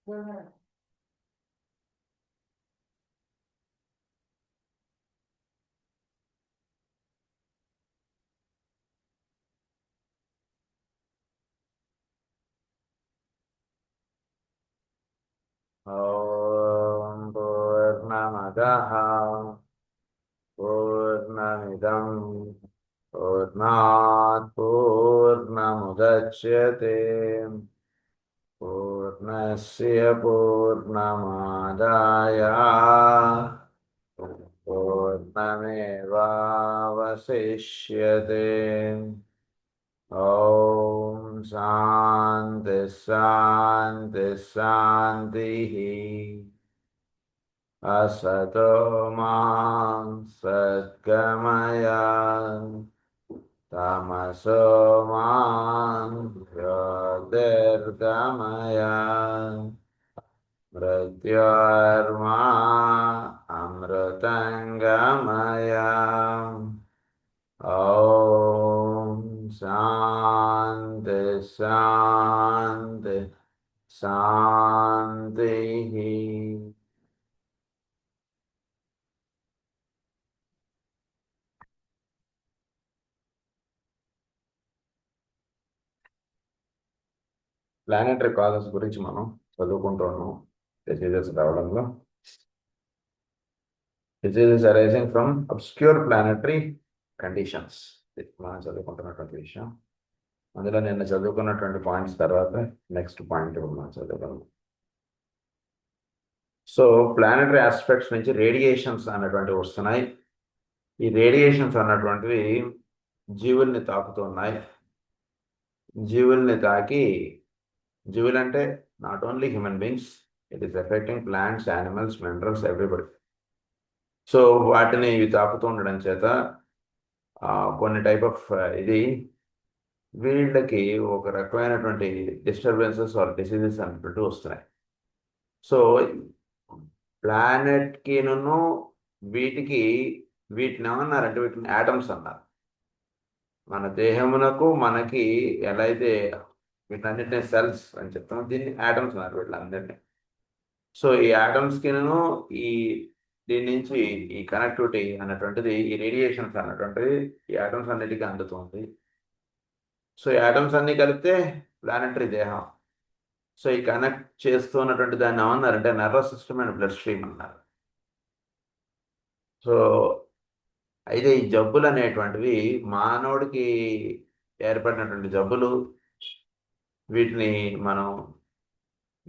ఓం పూర్ణమదః పూర్ణమిదం పూర్ణాత్ పూర్ణముదచ్యతే పూర్ణస్య పూర్ణమాదాయ పూర్ణమేవావశిష్యతే. ఓం శాంతి శాంతి శాంతి. असतो मां सद्गमय तमसो मां ज्योतिर्गमय मृत्योर्मा अमृतङ्गमय. ॐ शान्ति शान्ति शान्तिः. ప్లానెటరీ కాజెస్ గురించి మనం చదువుకుంటున్నాం డిసీజెస్ రావడంలో. Diseases arising from obscure planetary conditions మనం చదువుకుంటున్నటువంటి విషయం. అందులో నిన్న చదువుకున్నటువంటి పాయింట్స్ తర్వాత నెక్స్ట్ పాయింట్ మనం చదువుకున్నాం. సో ప్లానెటరీ ఆస్పెక్ట్స్ నుంచి రేడియేషన్స్ అన్నటువంటివి వస్తున్నాయి. ఈ రేడియేషన్స్ అన్నటువంటివి జీవుల్ని తాకుతున్నాయి. జీవుల్ని తాకి, జీవులు అంటే not only human beings, it is affecting plants, animals, minerals, everybody. So వాటిని ఇవి తాకుతూ ఉండడం చేత కొన్ని టైప్ ఆఫ్ ఇది వీళ్ళకి ఒక రకమైనటువంటి డిస్టర్బెన్సెస్ ఆర్ డిసీజెస్ అన్నట్టు వస్తున్నాయి. సో ప్లానెట్కిను వీటికి వీటిని ఏమన్నారంటే వీటిని యాటమ్స్ అన్నారు. మన దేహమునకు మనకి ఎలా అయితే వీటన్నిటిని సెల్స్ అని చెప్తాం, దీన్ని యాటమ్స్ అన్నారు వీళ్ళందరినీ. సో ఈ యాటమ్స్కిను ఈ దీని నుంచి ఈ కనెక్టివిటీ అన్నటువంటిది, ఈ రేడియేషన్స్ అన్నటువంటిది ఈ యాటమ్స్ అన్నిటికీ అందుతుంది. సో ఈ యాటమ్స్ అన్ని కలిపితే ప్లానెటరీ దేహం. సో ఈ కనెక్ట్ చేస్తున్నటువంటి దాన్ని ఏమన్నారంటే nervous system and blood stream అన్నారు. సో అయితే ఈ జబ్బులు అనేటువంటివి మానవుడికి ఏర్పడినటువంటి జబ్బులు, వీటిని మనం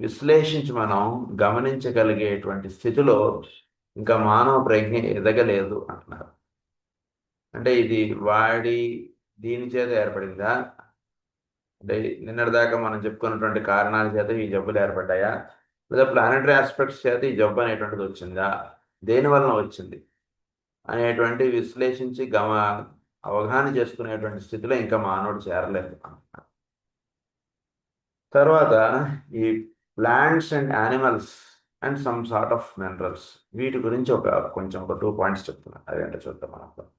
విశ్లేషించి మనం గమనించగలిగేటువంటి స్థితిలో ఇంకా మానవ ప్రజ్ఞ ఎదగలేదు అంటున్నారు. అంటే ఇది దీని చేత ఏర్పడిందా, అంటే నిన్నటిదాకా మనం చెప్పుకున్నటువంటి కారణాల చేత ఈ జబ్బులు ఏర్పడ్డాయా, లేదా ప్లానెటరీ ఆస్పెక్ట్స్ చేత ఈ జబ్బు అనేటువంటిది వచ్చిందా, దేని వలన వచ్చింది అనేటువంటి విశ్లేషించి అవగాహన చేసుకునేటువంటి స్థితిలో ఇంకా మానవుడు చేరలేదు. తర్వాత ఈ plants and animals and some sort of minerals, వీటి గురించి కొంచెం 2 పాయింట్స్ చెప్తున్నాను. అదేంటో చూద్దాం మనం.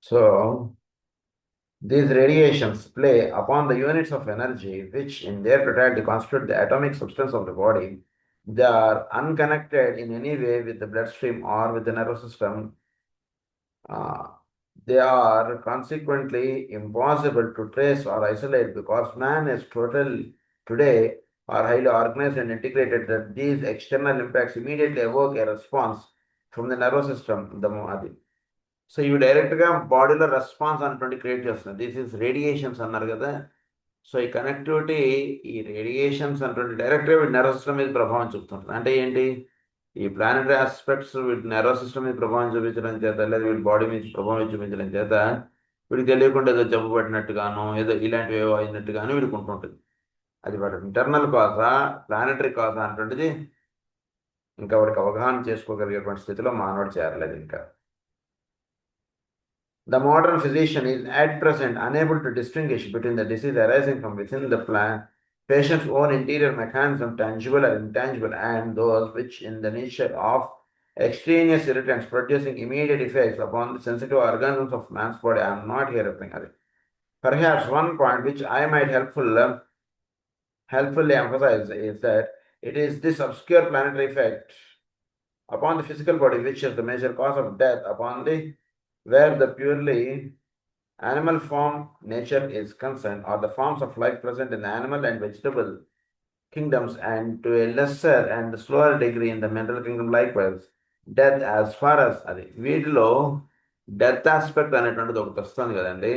So these radiations play upon the units of energy which in their totality constitute the atomic substance of the body. They are unconnected in any way with the bloodstream or with the nervous system. They are consequently impossible to trace or isolate because man is today are highly organized and integrated that these external impacts immediately evoke a response from the nervous system. So ఇవి డైరెక్ట్గా బాడీలో response అన్నటువంటి create చేస్తుంది. This is radiations అన్నారు కదా. So ఈ connectivity, ఈ radiations అన్నటువంటి డైరెక్ట్గా వీటి నర్వస్ సిస్టమ్ మీద ప్రభావం చూపుతుంటుంది. అంటే ఏంటి, ఈ ప్లానెటరీ ఆస్పెక్ట్స్ వీటి నర్వస్ సిస్టమ్ మీద ప్రభావం చూపించడం చేత, లేదా వీటి బాడీ మీద ప్రభావం చూపించడం చేత వీడికి తెలియకుండా ఏదో జబ్బు పడినట్టుగాను, ఏదో ఇలాంటివి ఏవో అయినట్టుగాను వీడికి ఉంటుంటుంది. అది వాటి ఇంటర్నల్ కాజా, ప్లానెటరీ కాజా అన్నటువంటిది ఇంకా వాడికి అవగాహన చేసుకోగలిగేటువంటి స్థితిలో మానవుడు చేరలేదు ఇంకా. The modern physician is at present unable to distinguish between the disease arising from within the patient's own interior mechanism, tangible or intangible, and those which in the nature of extraneous irritants producing immediate effects upon the sensitive organs of man's body. I am not here referring to it. Perhaps one point which I might helpfully emphasize is that it is this obscure planetary effect upon the physical body which is the major cause of death upon the where the purely animal form nature is concerned, or the forms of life present in the animal and vegetable kingdoms, and to a lesser and slower degree in the mineral kingdom likewise. Death as far as అది వీటిలో death aspect అనేటువంటిది ఒకటి వస్తుంది కదండి.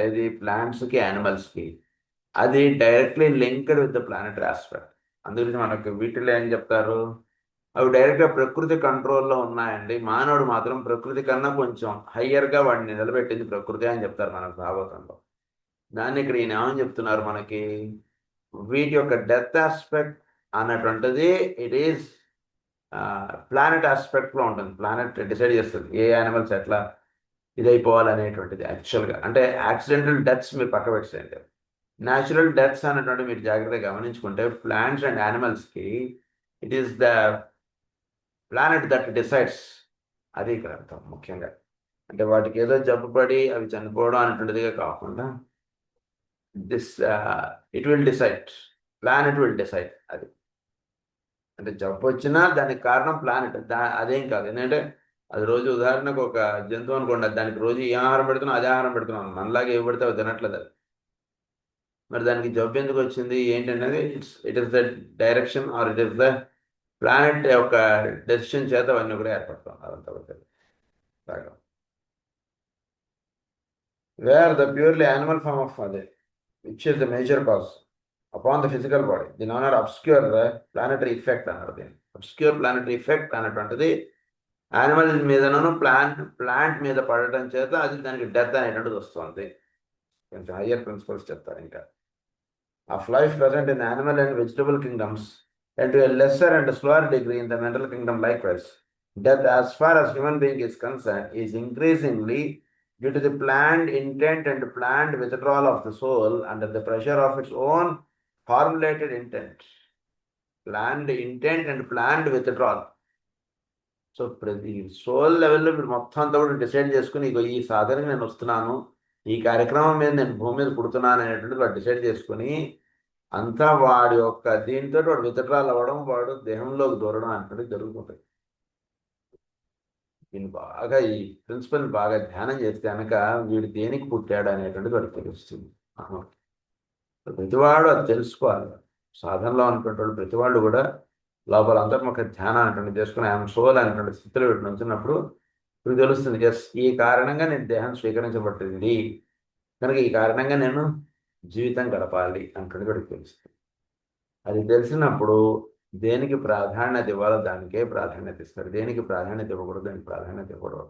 ఇది ప్లాంట్స్కి యానిమల్స్కి అది directly linked with the planetary aspect. అందుగురించి మనకు వీటిలో ఏం చెప్తారు, అవి డైరెక్ట్గా ప్రకృతి కంట్రోల్లో ఉన్నాయండి. మానవుడు మాత్రం ప్రకృతి కన్నా కొంచెం హయ్యర్గా వాడిని నిలబెట్టింది ప్రకృతి అని చెప్తారు మనకు భాగవతంలో. దాన్ని ఇక్కడ ఈయన ఏమని చెప్తున్నారు మనకి, వీటి యొక్క డెత్ ఆస్పెక్ట్ అన్నటువంటిది ఇట్ ఈస్ ప్లానెట్ ఆస్పెక్ట్లో ఉంటుంది. ప్లానెట్ డిసైడ్ చేస్తుంది ఏ యానిమల్స్ ఎట్లా ఇదైపోవాలనేటువంటిది. యాక్చువల్గా అంటే యాక్సిడెంటల్ డెత్స్ మీరు పక్క పెట్టేయండి. న్యాచురల్ డెత్స్ అన్నటువంటి మీరు జాగ్రత్తగా గమనించుకుంటే ప్లాంట్స్ అండ్ యానిమల్స్కి it is the planet that decides. అది ఇక్కడ అర్థం ముఖ్యంగా. అంటే వాటికి ఏదో జబ్బుపడి అవి చనిపోవడం అనేటువంటిదిగా కాకుండా this it will decide, planet will decide. అది అంటే జబ్బు వచ్చినా దానికి కారణం ప్లానెట్, అదేం కాదు. ఎందుకంటే అది రోజు ఉదాహరణకు ఒక జంతువు అనుకోండి, దానికి రోజు ఏ ఆహారం పెడుతున్నాం అదే ఆహారం పెడుతున్నాం, మనలాగా ఏ పెడితే అవి తినట్లేదు. అది మరి దానికి జబ్బు ఎందుకు వచ్చింది ఏంటనేది it is the direction or it is the planet యొక్క డెసిషన్ చేత అవన్నీ కూడా ఏర్పడతాం. అదంతా బాగా where the purely animal form of అదే which is the major cause upon the physical body దీని ఆనర్ అబ్స్క్యూర్ ప్లానెటరీ ఇఫెక్ట్ అన్నారు. దీన్ని అబ్స్క్యూర్ ప్లానెటరీ ఇఫెక్ట్ అనేటువంటిది యానిమల్ మీదనూ ప్లాంట్ మీద పడటం చేత అది దానికి డెత్ అనేటువంటిది వస్తుంది. కొంచెం హయ్యర్ ప్రిన్సిపల్స్ చెప్తారు ఇంకా. Of life present in animal and vegetable kingdoms and to a lesser and slower degree in the mineral kingdom likewise. Death as far as human being is concerned is increasingly due to the planned intent and planned withdrawal of the soul under the pressure of its own formulated intent. Planned intent and planned withdrawal. So ప్రతి soul లెవెల్లో మీరు మొత్తం అంతా కూడా decide చేసుకుని ఇగో ఈ సాధనకి నేను వస్తున్నాను, ఈ కార్యక్రమం మీద నేను భూమి మీద పుడుతున్నాను అనేటువంటిది వాడు డిసైడ్ చేసుకుని అంతా వాడి యొక్క దీంతో వాడు విత్డ్రాల్ అవ్వడం, వాడు దేహంలోకి దూరడం అనేటువంటిది జరుగుతుంది. దీన్ని బాగా ఈ ప్రిన్సిపల్ బాగా ధ్యానం చేస్తే కనుక వీడు దేనికి పుట్టాడు అనేటువంటిది వాడికి తెలుస్తుంది. ప్రతివాడు అది తెలుసుకోవాలి. సాధనలో అనుకునే ప్రతివాళ్ళు కూడా లోపల అంతర్ముఖ ధ్యానం అనేటువంటి చేసుకుని ఐఎమ్ సోల్ అనేటువంటి స్థితిలో వీటి నుంచినప్పుడు వీడు తెలుస్తుంది, ఎస్ ఈ కారణంగా నేను దేహం స్వీకరించబడుతుంది కనుక ఈ కారణంగా నేను జీవితం గడపాలి అంటుంది కూడా తెలుస్తుంది. అది తెలిసినప్పుడు దేనికి ప్రాధాన్యత ఇవ్వాలో దానికే ప్రాధాన్యత ఇస్తారు, దేనికి ప్రాధాన్యత ఇవ్వకూడదు దానికి ప్రాధాన్యత ఇవ్వకూడదు.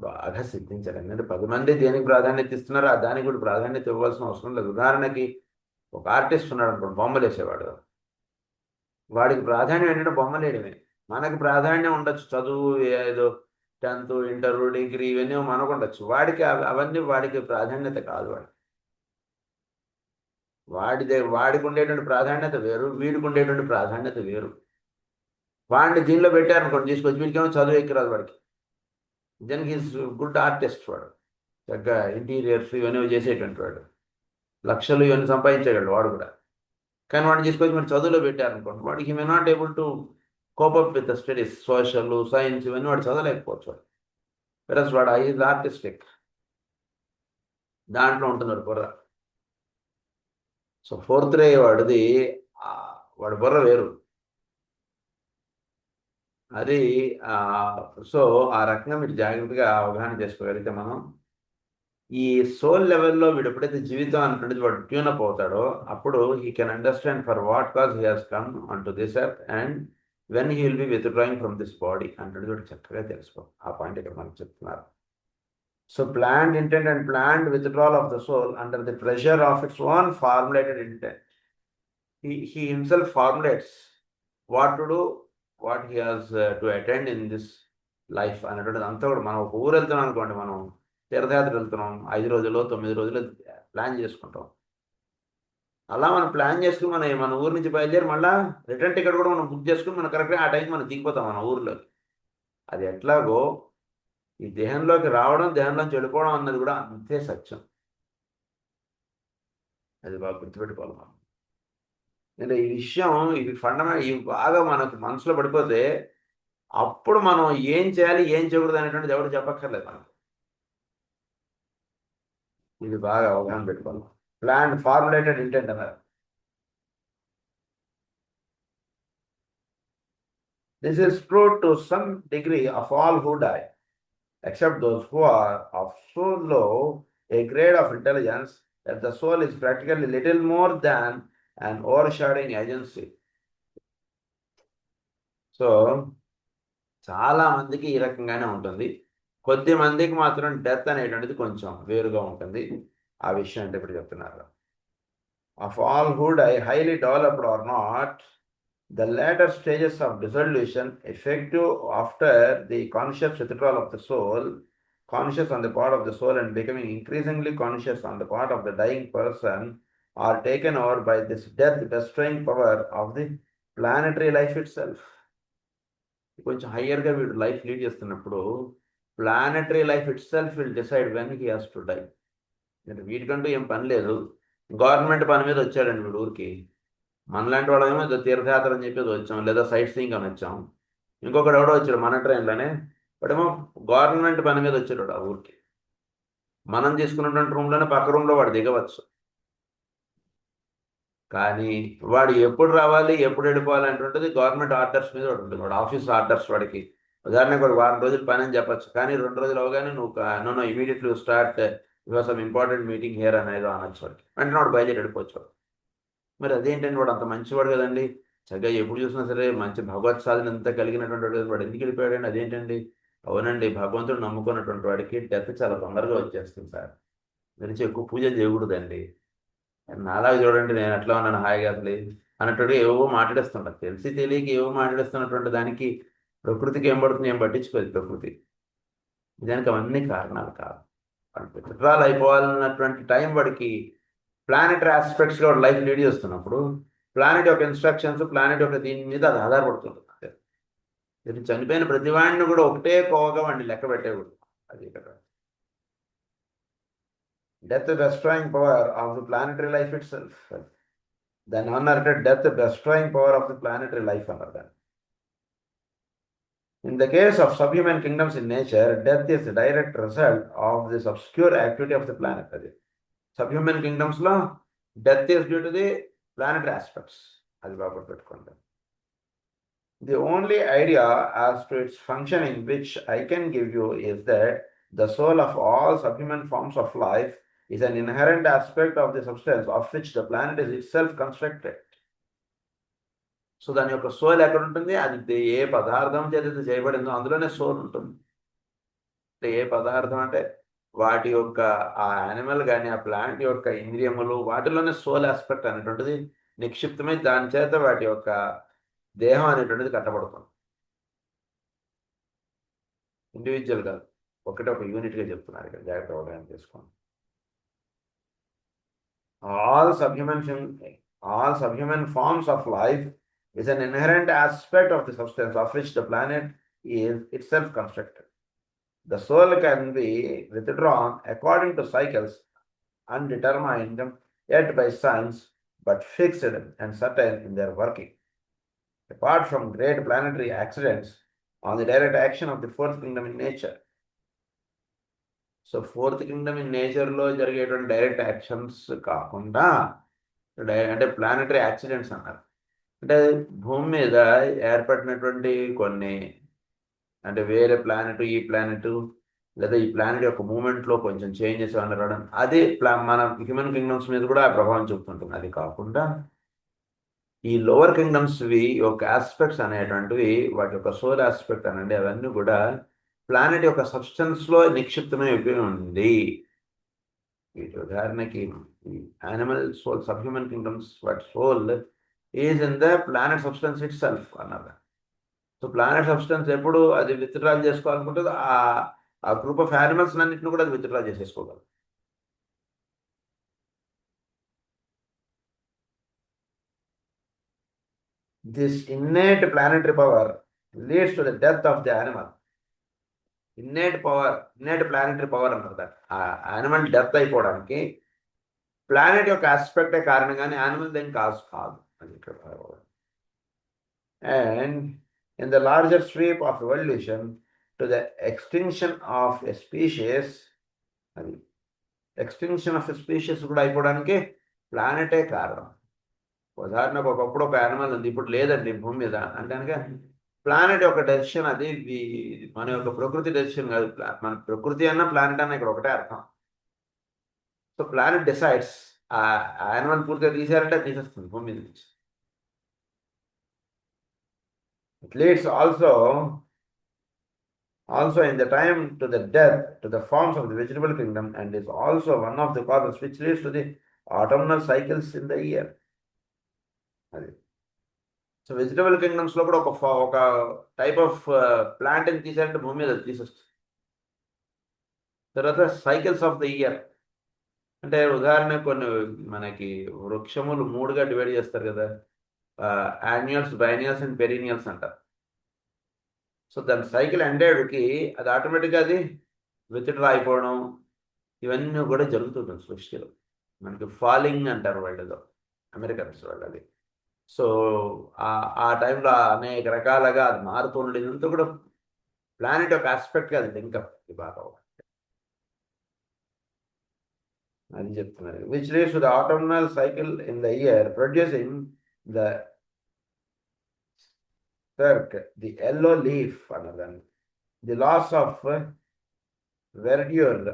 బాగా సిద్ధించాలి. ఎందుకంటే 10 మంది దేనికి ప్రాధాన్యత ఇస్తున్నారో ఆ దానికి కూడా ప్రాధాన్యత ఇవ్వాల్సిన అవసరం లేదు. ఉదాహరణకి ఒక ఆర్టిస్ట్ ఉన్నాడు అనుకోండి, బొమ్మలు వేసేవాడు, వాడికి ప్రాధాన్యం ఏంటంటే బొమ్మలు వేయడమే. మనకి ప్రాధాన్యం ఉండొచ్చు, చదువు ఏదో 10th ఇంటర్ డిగ్రీ ఇవన్నీ మనకు ఉండొచ్చు, వాడికి అవన్నీ వాడికి ప్రాధాన్యత కాదు. వాడికి ఉండేటువంటి ప్రాధాన్యత వేరు, వీడికి ఉండేటువంటి ప్రాధాన్యత వేరు. వాడిని దీనిలో పెట్టారనుకోండి తీసుకొచ్చి, వీడికేమో చదువు ఎక్కిరాదు వాడికి, దానికి ఈజ్ గుడ్ ఆర్టిస్ట్, వాడు చక్కగా ఇంటీరియర్స్ ఇవన్నీ చేసేటువంటి వాడు, లక్షలు ఇవన్నీ సంపాదించగలడు వాడు కూడా. కానీ వాడిని తీసుకొచ్చి మీరు చదువులో పెట్టారనుకోండి, వాడికి may not able to cope up with the studies, social science ఇవన్నీ వాడు చదవలేకపోవచ్చు. వాడు వెరస్ వాడు ఈజ్ ఆర్టిస్టిక్, దాంట్లో ఉంటున్నాడు బుర్ర. సో 4th రే వాడిది, వాడి బుర్ర వేరు అది. సో ఆ రకంగా మీరు జాగ్రత్తగా అవగాహన చేసుకోగలిగితే మనం ఈ సోల్ లెవెల్లో వీడు ఎప్పుడైతే జీవితం అనుకునేది వాడు ట్యూనప్ అవుతాడో అప్పుడు he can understand for what cause he has come on to this earth and when he will be withdrawing from this body అంటే వాడు చక్కగా తెలుసుకో. ఆ పాయింట్ ఇక్కడ మనకు చెప్తున్నారు. So planned intent and planned withdrawal of the soul under the pressure of its own formulated intent. He himself formulates what to do, what he has to attend in this life అనేటువంటిది అంతా కూడా. మనం ఒక ఊరు వెళ్తున్నాం అనుకోండి, మనం తీర్థయాత్ర వెళ్తున్నాం, 5 రోజులు 9 రోజులు ప్లాన్ చేసుకుంటాం. అలా మనం ప్లాన్ చేసుకుని మన ఊరు నుంచి బయలుదేరి మళ్ళీ రిటర్న్ టికెట్ కూడా మనం బుక్ చేసుకుని మనం కరెక్ట్గా ఆ టైంకి మనం దిగిపోతాం మన ఊర్లో. అది ఎట్లాగో ఈ దేహంలోకి రావడం దేహంలోంచి వెళ్ళిపోవడం అన్నది కూడా అంతే సత్యం. అది బాగా గుర్తుపెట్టుకోవాలి మనం. అంటే ఈ విషయం ఇవి ఇవి బాగా మనకు మనసులో పడిపోతే అప్పుడు మనం ఏం చేయాలి ఏం చేయకూడదు అనేటువంటిది ఎవరు చెప్పక్కర్లేదు మనకు. ఇది బాగా అవగాహన పెట్టుకోవాలి. ప్లాన్ ఫార్ములేటెడ్ ఇంటెంట్ అన్నారు. This is true to some degree of all who die, except those who are of so low a grade of intelligence that the soul is practically little more than an overshadowing agency. So చాలా మందికి ఈ రకంగానే ఉంటుంది. కొద్ది మందికి మాత్రం death అనేటువంటిది కొంచెం వేరుగా ఉంటుంది. ఆ విషయం అంటే ఇప్పుడు చెప్తున్నారు. Of all who die, highly developed or not, the latter stages of dissolution effective after the conscious withdrawal of the soul, conscious on the part of the soul and becoming increasingly conscious on the part of the dying person, are taken over by this death destroying power of the planetary life itself. కొంచెం హయ్యర్గా వీడు life lead చేస్తున్నప్పుడు planetary life itself will decide when he has to die. అంటే వీటికంటూ ఏం పని లేదు. Government పని మీద వచ్చాడండి వీడు ఊరికి. మనలాంటి వాళ్ళేమో ఏదో తీర్థయాత్ర అని చెప్పేది వచ్చాం, లేదా సైట్ సీయింగ్ అని వచ్చాం. ఇంకొకడు ఎవడో వచ్చాడు మన ట్రైన్లోనే, వాడేమో గవర్నమెంట్ పని మీద వచ్చాడు ఆ ఊరికి. మనం తీసుకున్నటువంటి రూమ్లోనే పక్క రూమ్లో వాడు దిగవచ్చు. కానీ వాడు ఎప్పుడు రావాలి ఎప్పుడు వెళ్ళిపోవాలి అంటుంటుంది గవర్నమెంట్ ఆర్డర్స్ మీద వాడు ఉంటుంది. వాడు ఆఫీస్ ఆర్డర్స్ వాడికి ఉదాహరణకు వాడు వారం రోజులు పని అని చెప్పచ్చు, కానీ 2 రోజులు అవగానే నువ్వు immediately start your some important meeting here అనేది అనొచ్చు వాడికి. అంటే వాడు బయలుదేరి వెళ్ళిపోవచ్చు. మరి అదేంటండి వాడు అంత మంచివాడు కదండి, చక్కగా ఎప్పుడు చూసినా సరే మంచి భగవత్ సాధన అంతా కలిగినటువంటి వాడు ఎందుకు వెళ్ళిపోయాడండి అదేంటండి? అవునండి, భగవంతుడు నమ్ముకున్నటువంటి వాడికి డెత్ చాలా తొందరగా వచ్చేస్తుంది సార్. గురించి ఎక్కువ పూజ చేయకూడదండి. నాలాగా చూడండి, నేను ఎట్లా ఉన్నాను హాయిగా అసలు అన్నట్టు ఏవో మాట్లాడేస్తుంటాను. తెలిసి తెలియక ఏవో మాట్లాడేస్తున్నటువంటి దానికి ప్రకృతికి ఏం పడుతుంది, ఏం పట్టించుకోదు ప్రకృతి. నిజానికి అవన్నీ కారణాలు కాదు. విత్డ్రాల్ అయిపోవాలన్నటువంటి టైం వాడికి ప్లానెటరీ ఆస్పెక్ట్స్లో లైఫ్ లీడ్ చేస్తున్నప్పుడు ప్లానెట్ యొక్క ఇన్స్ట్రక్షన్స్, ప్లానెట్ యొక్క దీని మీద అది ఆధారపడుతుంది. ఇది చనిపోయిన ప్రతి వాడిని కూడా ఒకటే కోవగా వాడిని లెక్క పెట్టేకూడదు. అది ఇక్కడ death destroying power of the planetary life itself. Then unearthed death destroying power of the planetary life under that. In the case of subhuman kingdoms in nature, death is the direct result of this obscure activity of the planet. Subhuman kingdoms lo death is due to the planetary aspects. Adi babu pettukondi. The only idea as to its functioning which I can give you is that the soul of all subhuman forms of life is an inherent aspect of the substance of which the planet is itself constructed. So దాని యొక్క soul ఎక్కడ ఉంటుంది? అది ఏ పదార్థం చేత చేయబడిందో అందులోనే soul ఉంటుంది. ఏ పదార్థం అంటే వాటి యొక్క ఆ యానిమల్ కానీ ఆ ప్లాంట్ యొక్క ఇంద్రియములు వాటిలోనే సోల్ ఆస్పెక్ట్ అనేటువంటిది నిక్షిప్తమై దాని చేత వాటి యొక్క దేహం అనేటువంటిది కట్టబడుతుంది. ఇండివిజువల్ కాదు, ఒకటే ఒక యూనిట్గా చెప్తున్నారు ఇక్కడ, జాగ్రత్త అవగాహన చేసుకోండి. All subhuman forms of life is an inherent aspect of the substance of which the planet is itself constructed. The soul can be withdrawn according to cycles undetermined yet by science, but fixed and certain in their working. Apart from great planetary accidents on the direct action of the fourth kingdom in nature. So fourth Kingdom in నేచర్లో జరిగేటువంటి direct actions కాకుండా అంటే planetary accidents అన్నారు. అంటే భూమి మీద ఏర్పడినటువంటి కొన్ని అంటే వేరే ప్లానెట్ ఈ ప్లానెట్ లేదా ఈ ప్లానెట్ యొక్క మూమెంట్లో కొంచెం చేంజెస్ రావడం అది మన హ్యూమన్ కింగ్డమ్స్ మీద కూడా ప్రభావం చూపుతుంటుంది. అది కాకుండా ఈ లోవర్ కింగ్డమ్స్వి యొక్క ఆస్పెక్ట్స్ అనేటువంటివి వాటి యొక్క సోల్ ఆస్పెక్ట్ అనండి అవన్నీ కూడా ప్లానెట్ యొక్క సబ్స్టెన్స్లో నిక్షిప్తమై ఉంది. వీటి ఉదాహరణకి యానిమల్ సోల్, సబ్హ్యూమన్ కింగ్డమ్స్ వాటి soul is in the planet substance itself అన్నారు. సో ప్లానెట్ సబ్స్టెన్స్ ఎప్పుడు అది విత్డ్రాల్ చేసుకోవాలనుకుంటుంది ఆ గ్రూప్ ఆఫ్ యానిమల్స్ అన్నింటిని కూడా అది withdraw చేసేసుకోగలరు. This innate planetary power leads to the death of the animal. Innate planetary power అన్నారు దాన్ని. ఆ యానిమల్ డెత్ అయిపోవడానికి ప్లానెట్ యొక్క ఆస్పెక్టే కారణంగానే యానిమల్ దేని కాదు అని ఇక్కడ. And in the larger sweep of evolution to the extinction of a species, అది ఎక్స్టింక్షన్ ఆఫ్ స్పీషీస్ కూడా అయిపోవడానికి ప్లానెటే కారణం. ఉదాహరణకు ఒకప్పుడు ఒక యానిమల్ ఉంది, ఇప్పుడు లేదండి భూమి మీద అంటే కనుక ప్లానెట్ యొక్క డెసిషన్ అది. మన యొక్క ప్రకృతి డెసిషన్ కాదు. మన ప్రకృతి అన్న ప్లానెట్ అన్న ఇక్కడ ఒకటే అర్థం. So planet decides. ఆ యానిమల్ పూర్తిగా తీసారంటే తీసేస్తుంది భూమి మీద నుంచి. It leads also in the time to the death to the forms of the vegetable kingdom, and is also one of the causes which leads to the autumnal cycles in the year. అది. So vegetable kingdoms లో కూడా ఒక type of plant ని తీసారంటే భూమి మీద తీసేస్తుంది. తర్వాత cycles of the year అంటే ఉదాహరణ కొన్ని మనకి వృక్షములు 3గా డివైడ్ చేస్తారు కదా, యాన్యువల్స్, బైనియల్స్ అండ్ పెరీనియల్స్ అంటారు. సో దాని సైకిల్ ఎండేడ్కి అది ఆటోమేటిక్గా అది విత్డ్రా అయిపోవడం ఇవన్నీ కూడా జరుగుతుంది సృష్టిలో. మనకి ఫాలింగ్ అంటారు వాళ్ళలో, అమెరికన్స్ వాళ్ళది. సో ఆ టైంలో అనేక రకాలుగా అది మారుతుండేదంతా కూడా ప్లానెట్ యొక్క ఆస్పెక్ట్గా అది లింకప్ బాగా అని చెప్తున్నారు. Which leads to the autumnal cycle in the year producing the the yellow leaf, another, the loss of verdure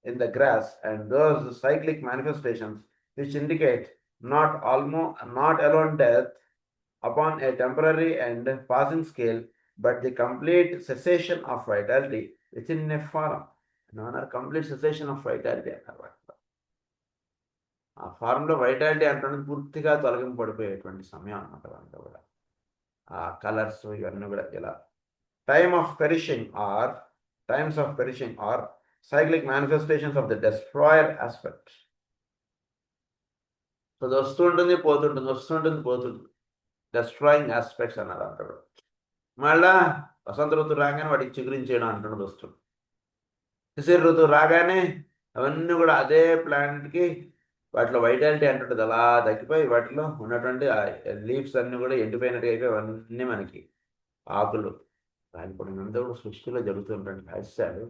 in the grass, and those cyclic manifestations which indicate not alone death upon a temporary and passing scale, but the complete cessation of vitality within a form. Complete cessation of vitality. ఆ ఫార్మ్లో vitality అంటే పూర్తిగా తొలగింపడిపోయేటువంటి సమయం అన్నమాట. అంతా కూడా ఆ colours ఇవన్నీ కూడా ఇలా times of perishing or cyclic manifestations of the destroyer aspect. So అది వస్తుంటుంది పోతుంటుంది డెస్ట్రాయింగ్ ఆస్పెక్ట్స్ అన్నారు అంటాడు. మళ్ళా వసంత ఋతువు రాగానే వాటికి చిగురించేయడం అంటున్నది వస్తుంది. శిశిర ఋతువు రాగానే అవన్నీ కూడా అదే ప్లాంట్కి వాటిలో వైటాలిటీ అంటుంటుంది అలా తగ్గిపోయి వాటిలో ఉన్నటువంటి లీవ్స్ అన్నీ కూడా ఎండిపోయినట్టుగా అయిపోయి అవన్నీ మనకి ఆకులు రాలిపోయినంతా కూడా సృష్టిలో జరుగుతుంటాయి రహస్యాలు.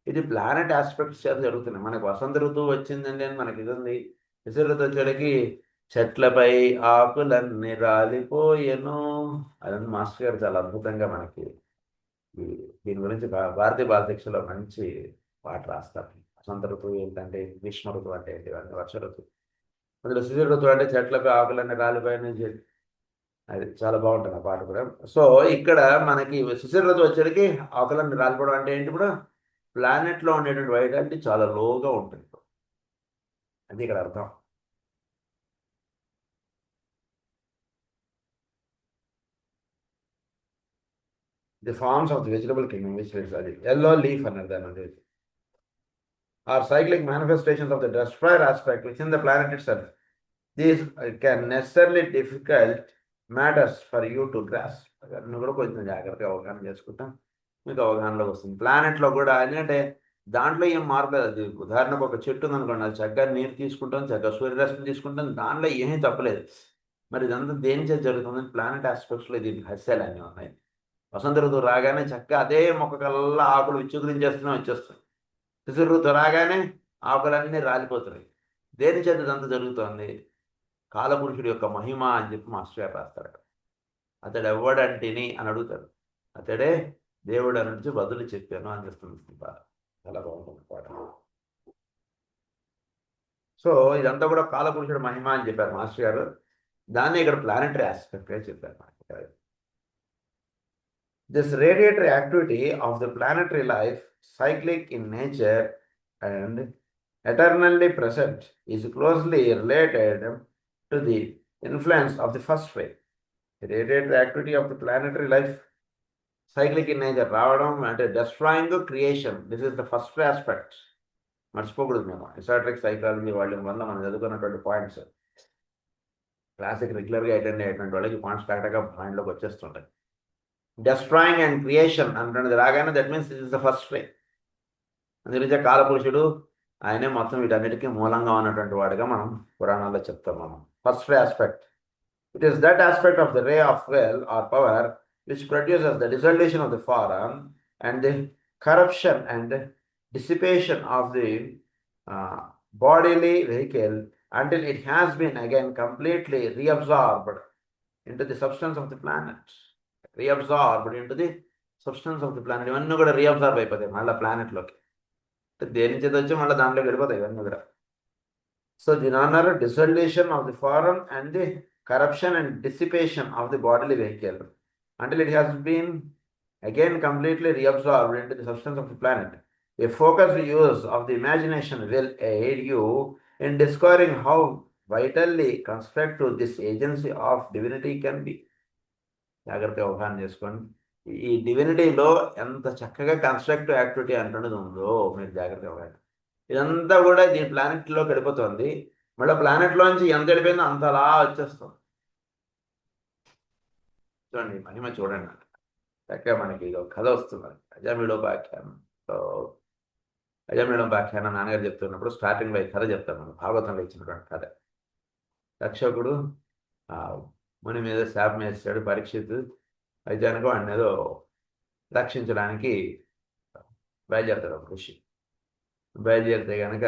ఇది ప్లానెట్ ఆస్పెక్ట్స్ చేత జరుగుతున్నాయి. మనకు వసంత ఋతువు వచ్చిందండి అని మనకి ఇది ఉంది. శిశిర ఋతువు వచ్చేటికి చెట్లపై ఆకులన్నీ రాలిపోయెను అదని మాస్టర్ గారు చాలా అద్భుతంగా మనకి దీని గురించి భారతీయ బాలశిక్షలో మంచి పాట రాస్తారు. వసంత ఋతువు ఏంటంటే, గ్రీష్మ ఋతువు అంటే ఏంటి, వర్ష ఋతువు. అందులో శిశిర ఋతువు అంటే చెట్లపై ఆకులన్నీ రాలిపోయిన అది చాలా బాగుంటుంది ఆ పాట కూడా. సో ఇక్కడ మనకి శిశిర ఋతువు వచ్చేటికి ఆకులన్నీ రాలిపోవడం అంటే ఏంటి, ఇప్పుడు ప్లానెట్లో ఉండేటువంటి వైటాలిటీ చాలా లోగా ఉంటుంది. అది ఇక్కడ అర్థం. The forms of the vegetable kingdom, which is yellow leaf another, are cyclic manifestations of the destroyer aspect within the planet itself. These can necessarily difficult matters for you to grasp. నువ్వు కూడా కొంచెం జాగ్రత్తగా అవగాహన చేసుకుంటాం, మీకు అవగాహనలోకి వస్తుంది. ప్లానెట్లో కూడా ఎందుకంటే దాంట్లో ఏం మార్పు లేదు. అది ఉదాహరణకు ఒక చెట్టు ఉందనుకోండి, అది చక్కగా నీరు తీసుకుంటాం, చక్కగా సూర్యరశ్మి తీసుకుంటాం, దాంట్లో ఏమీ తప్పలేదు. మరి ఇదంతా దేని చేతి జరుగుతుంది, ప్లానెట్ ఆస్పెక్ట్స్లో దీనికి హస్యాలు అన్నీ ఉన్నాయి. వసంత ఋతువు రాగానే చక్కగా అదే మొక్కకల్లా ఆకులు విచ్చుగురించేస్తూనే వచ్చేస్తాయి. శిశిర ఋతువు రాగానే ఆకులన్నీ రాలిపోతున్నాయి. దేని చేత ఇదంతా జరుగుతోంది, కాలపురుషుడి యొక్క మహిమ అని చెప్పి మాస్టర్ గారు రాస్తాడు. అతడు ఎవడంటిని అని అడుగుతాడు, అతడే దేవుడు అని నుంచి బదులు చెప్పాను అని చెప్తుంది. చాలా బాగుంటుంది పాట. సో ఇదంతా కూడా కాలపురుషుడి మహిమ అని చెప్పారు మాస్టర్ గారు. దాన్ని ఇక్కడ ప్లానెటరీ ఆస్పెక్ట్గా చెప్పారు మాస్టర్ గారు. This radiatory activity of the planetary life, cyclic in nature and eternally present, is closely related to the influence of the first way. The radiatory activity of the planetary life, cyclic in nature, రావడం అంటే destroying creation. This is the first aspect. మర్చిపోకూడదు మేము esoteric psychology వాళ్ళ వల్ల మనం చదువుకున్నటువంటి points. Classic రెగ్యులర్గా attend అయ్యేటువంటి వాళ్ళకి పాయింట్స్ కరెక్ట్గా మైండ్లోకి వచ్చేస్తుంటాయి. డెస్ట్రాయింగ్ అండ్ క్రియేషన్ అంటున్నది రాగానే that means it is the first way. అందుకే కాలపురుషుడు ఆయనే మొత్తం వీటన్నిటికీ మూలంగా ఉన్నటువంటి వాడిగా మనం పురాణాల్లో చెప్తాం. మనం first aspect, it is that aspect of the ray of will or power which produces the dissolution of the form and the corruption and dissipation of the bodily vehicle until it has been again completely reabsorbed into the substance of the planet. Reabsorbed into the substance of the planet. ఇవన్నీ కూడా reabsorb అయిపోతాయి మళ్ళీ ప్లానెట్లోకి. దేని చేత వచ్చి మళ్ళీ దాంట్లోకి వెళ్ళిపోతాయి ఇవన్నీ కూడా. So the honor dissolution of the form and the corruption and dissipation of the bodily vehicle until it has been again completely reabsorbed into the substance of the planet. A focused use of the imagination will aid you in discovering how vitally constructive this agency of divinity can be. జాగ్రత్తగా అవగాహన చేసుకోండి. ఈ డివినిటీలో ఎంత చక్కగా constructive activity అంటున్నది ఉందో మీరు జాగ్రత్తగా అవగాహన. ఇదంతా కూడా దీని ప్లానెట్లో గడిపోతుంది. మళ్ళీ ప్లానెట్లోంచి ఎంత గడిపోయిందో అంతలా వచ్చేస్తుంది. చూడండి మహిమ చూడండి. చక్కగా మనకి ఒక కథ వస్తున్నది, అజామిళోపాఖ్యానం. సో అజామిళోపాఖ్యానం నాన్నగారు చెప్తున్నప్పుడు స్టార్టింగ్లో ఈ కథ చెప్తాను. మనం భాగవతంలో ఇచ్చినటువంటి కథ. రక్షకుడు ముని మీద శాపం వేసాడు పరీక్షిత్. అయితే అనుకో వాడిని ఏదో రక్షించడానికి బయలుదేరుతాడు ఒక ఋషి. బయలుదేరితే కనుక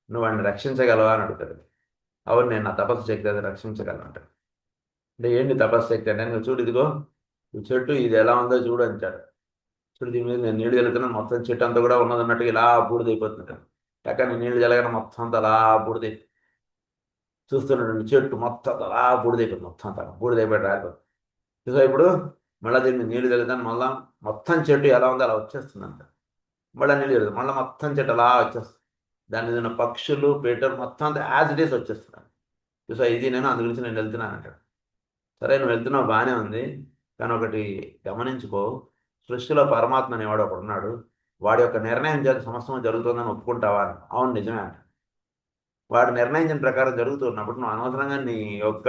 నువ్వు వాడిని రక్షించగలవా అని అడుగుతాడు. అవును, నేను నా తపస్సు శక్తి అది రక్షించగలను అంటాడు. అంటే ఏంటి తపస్సు శక్తి అంటే, నువ్వు చూడు ఇదిగో ఈ చెట్టు ఇది ఎలా ఉందో చూడు అంటాడు. చూడు దీని మీద నేను నీళ్ళు జల్లుతున్నాను, మొత్తం చెట్టు అంతా కూడా ఉన్నదన్నట్టుగా ఇలా బూడిదైపోతుంటాడు. ఎక్కడ నీళ్ళు జల్లగానే మొత్తం అంతా అలా బూడిదై చూస్తున్నాడు. చెట్టు మొత్తం అలా బూడిదైపోతుంది, మొత్తం అంతా బూడిదైపోయి రాలిపోతుంది. సో ఇప్పుడు మళ్ళీ దీన్ని నీళ్ళు జల్లుతాను, మళ్ళీ మొత్తం చెట్టు ఎలా ఉందో అలా వచ్చేస్తుంది అంట. మళ్ళీ నీళ్ళు జల్లుతుంది, మళ్ళీ మొత్తం చెట్టు అలా వచ్చేస్తుంది. దాని మీద ఉన్న పక్షులు పీటలు మొత్తం అంతా యాజ్ ఇట్ ఈస్ వచ్చేస్తున్నాను. సో ఇది నేను అందు గురించి నేను వెళ్తున్నాను అంటాడు. సరే నువ్వు వెళ్తున్నావు బాగానే ఉంది, కానీ ఒకటి గమనించుకో, సృష్టిలో పరమాత్మ అనేవాడు ఒకడు ఉన్నాడు. వాడి యొక్క నిర్ణయం చేత సమస్తం జరుగుతుందని ఒప్పుకుంటావా అని. అవును నిజమే అంట. వాడు నిర్ణయించిన ప్రకారం జరుగుతున్నప్పుడు నువ్వు అనవసరంగా నీ యొక్క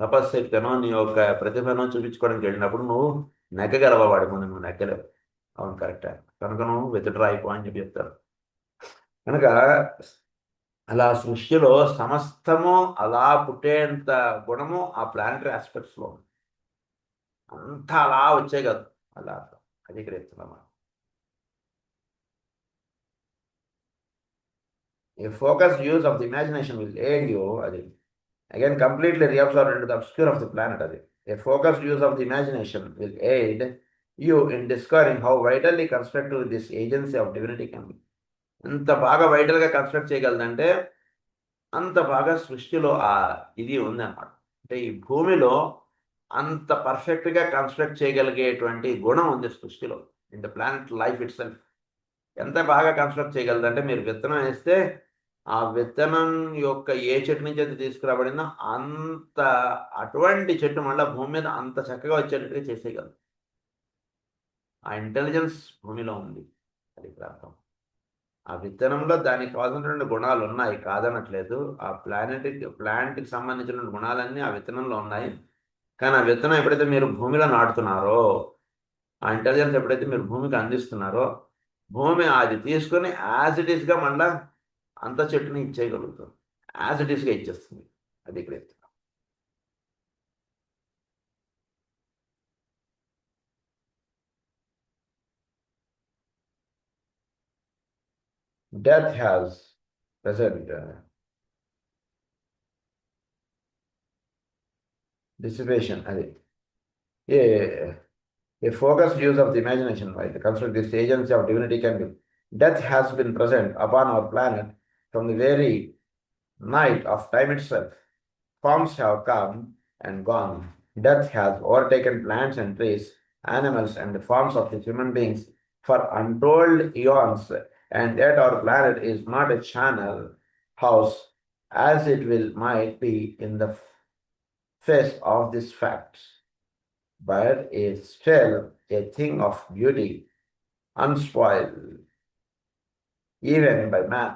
తపశ్శక్తినో నీ యొక్క ప్రతిభను చూపించుకోవడానికి వెళ్ళినప్పుడు నువ్వు నెగ్గగలవా వాడి ముందు? నువ్వు నెగ్గలేవు. అవును కరెక్టే, కనుక నువ్వు విత్డ్రా అయిపో అని చెప్పి చెప్తారు. కనుక అలా సృష్టిలో సమస్తము అలా పుట్టేంత గుణము ఆ ప్లానటరీ ఆస్పెక్ట్స్లో అంతా అలా వచ్చే కదా, అలా అది ఇక్కడ చెప్తున్నాం. A focused use of the imagination will aid you, అది again completely reabsorbed into the obscure of the planet. అది a focused use of the imagination will aid you in discovering how vitally constructive this agency of divinity can be. ఎంత బాగా వైటల్గా construct చేయగలదంటే అంత బాగా సృష్టిలో ఆ ఇది ఉంది అన్నమాట. అంటే ఈ భూమిలో అంత పర్ఫెక్ట్గా కన్స్ట్రక్ట్ చేయగలిగేటువంటి గుణం ఉంది సృష్టిలో, in the planet life it self. ఎంత బాగా కన్స్ట్రక్ట్ చేయగలదంటే మీరు విత్తనం వేస్తే ఆ విత్తనం యొక్క ఏ చెట్టు నుంచి అయితే తీసుకురాబడిందో అంత అటువంటి చెట్టు మళ్ళీ భూమి మీద అంత చక్కగా వచ్చేటట్టుగా చేసేయగలదు. ఆ ఇంటెలిజెన్స్ భూమిలో ఉంది. అది ప్రాంతం ఆ విత్తనంలో దానికి కావాల్సినటువంటి గుణాలు ఉన్నాయి, కాదనట్లేదు. ఆ ప్లాంట్కి సంబంధించిన గుణాలన్నీ ఆ విత్తనంలో ఉన్నాయి. కానీ ఆ విత్తనం ఎప్పుడైతే మీరు భూమిలో నాటుతున్నారో, ఆ ఇంటెలిజెన్స్ ఎప్పుడైతే మీరు భూమికి అందిస్తున్నారో, భూమి అది తీసుకొని యాజ్ ఇట్ ఈస్గా మళ్ళీ అంత చెట్టుని ఇచ్చేయగలుగుతుంది, యాజ్ ఇట్ ఈస్గా ఇచ్చేస్తుంది. అది ఇక్కడ చెప్తున్నాం. Death has present dissipation. A focused use of the imagination, right? Construct this agency of divinity can be. Death has been present upon our planet from the very night of time itself. Forms have come and gone. Death has overtaken plants and trees, animals, and the forms of the human beings for untold eons. And yet our planet is not a channel house as it might be in the face of these facts, but is still a thing of beauty, unspoiled even by man.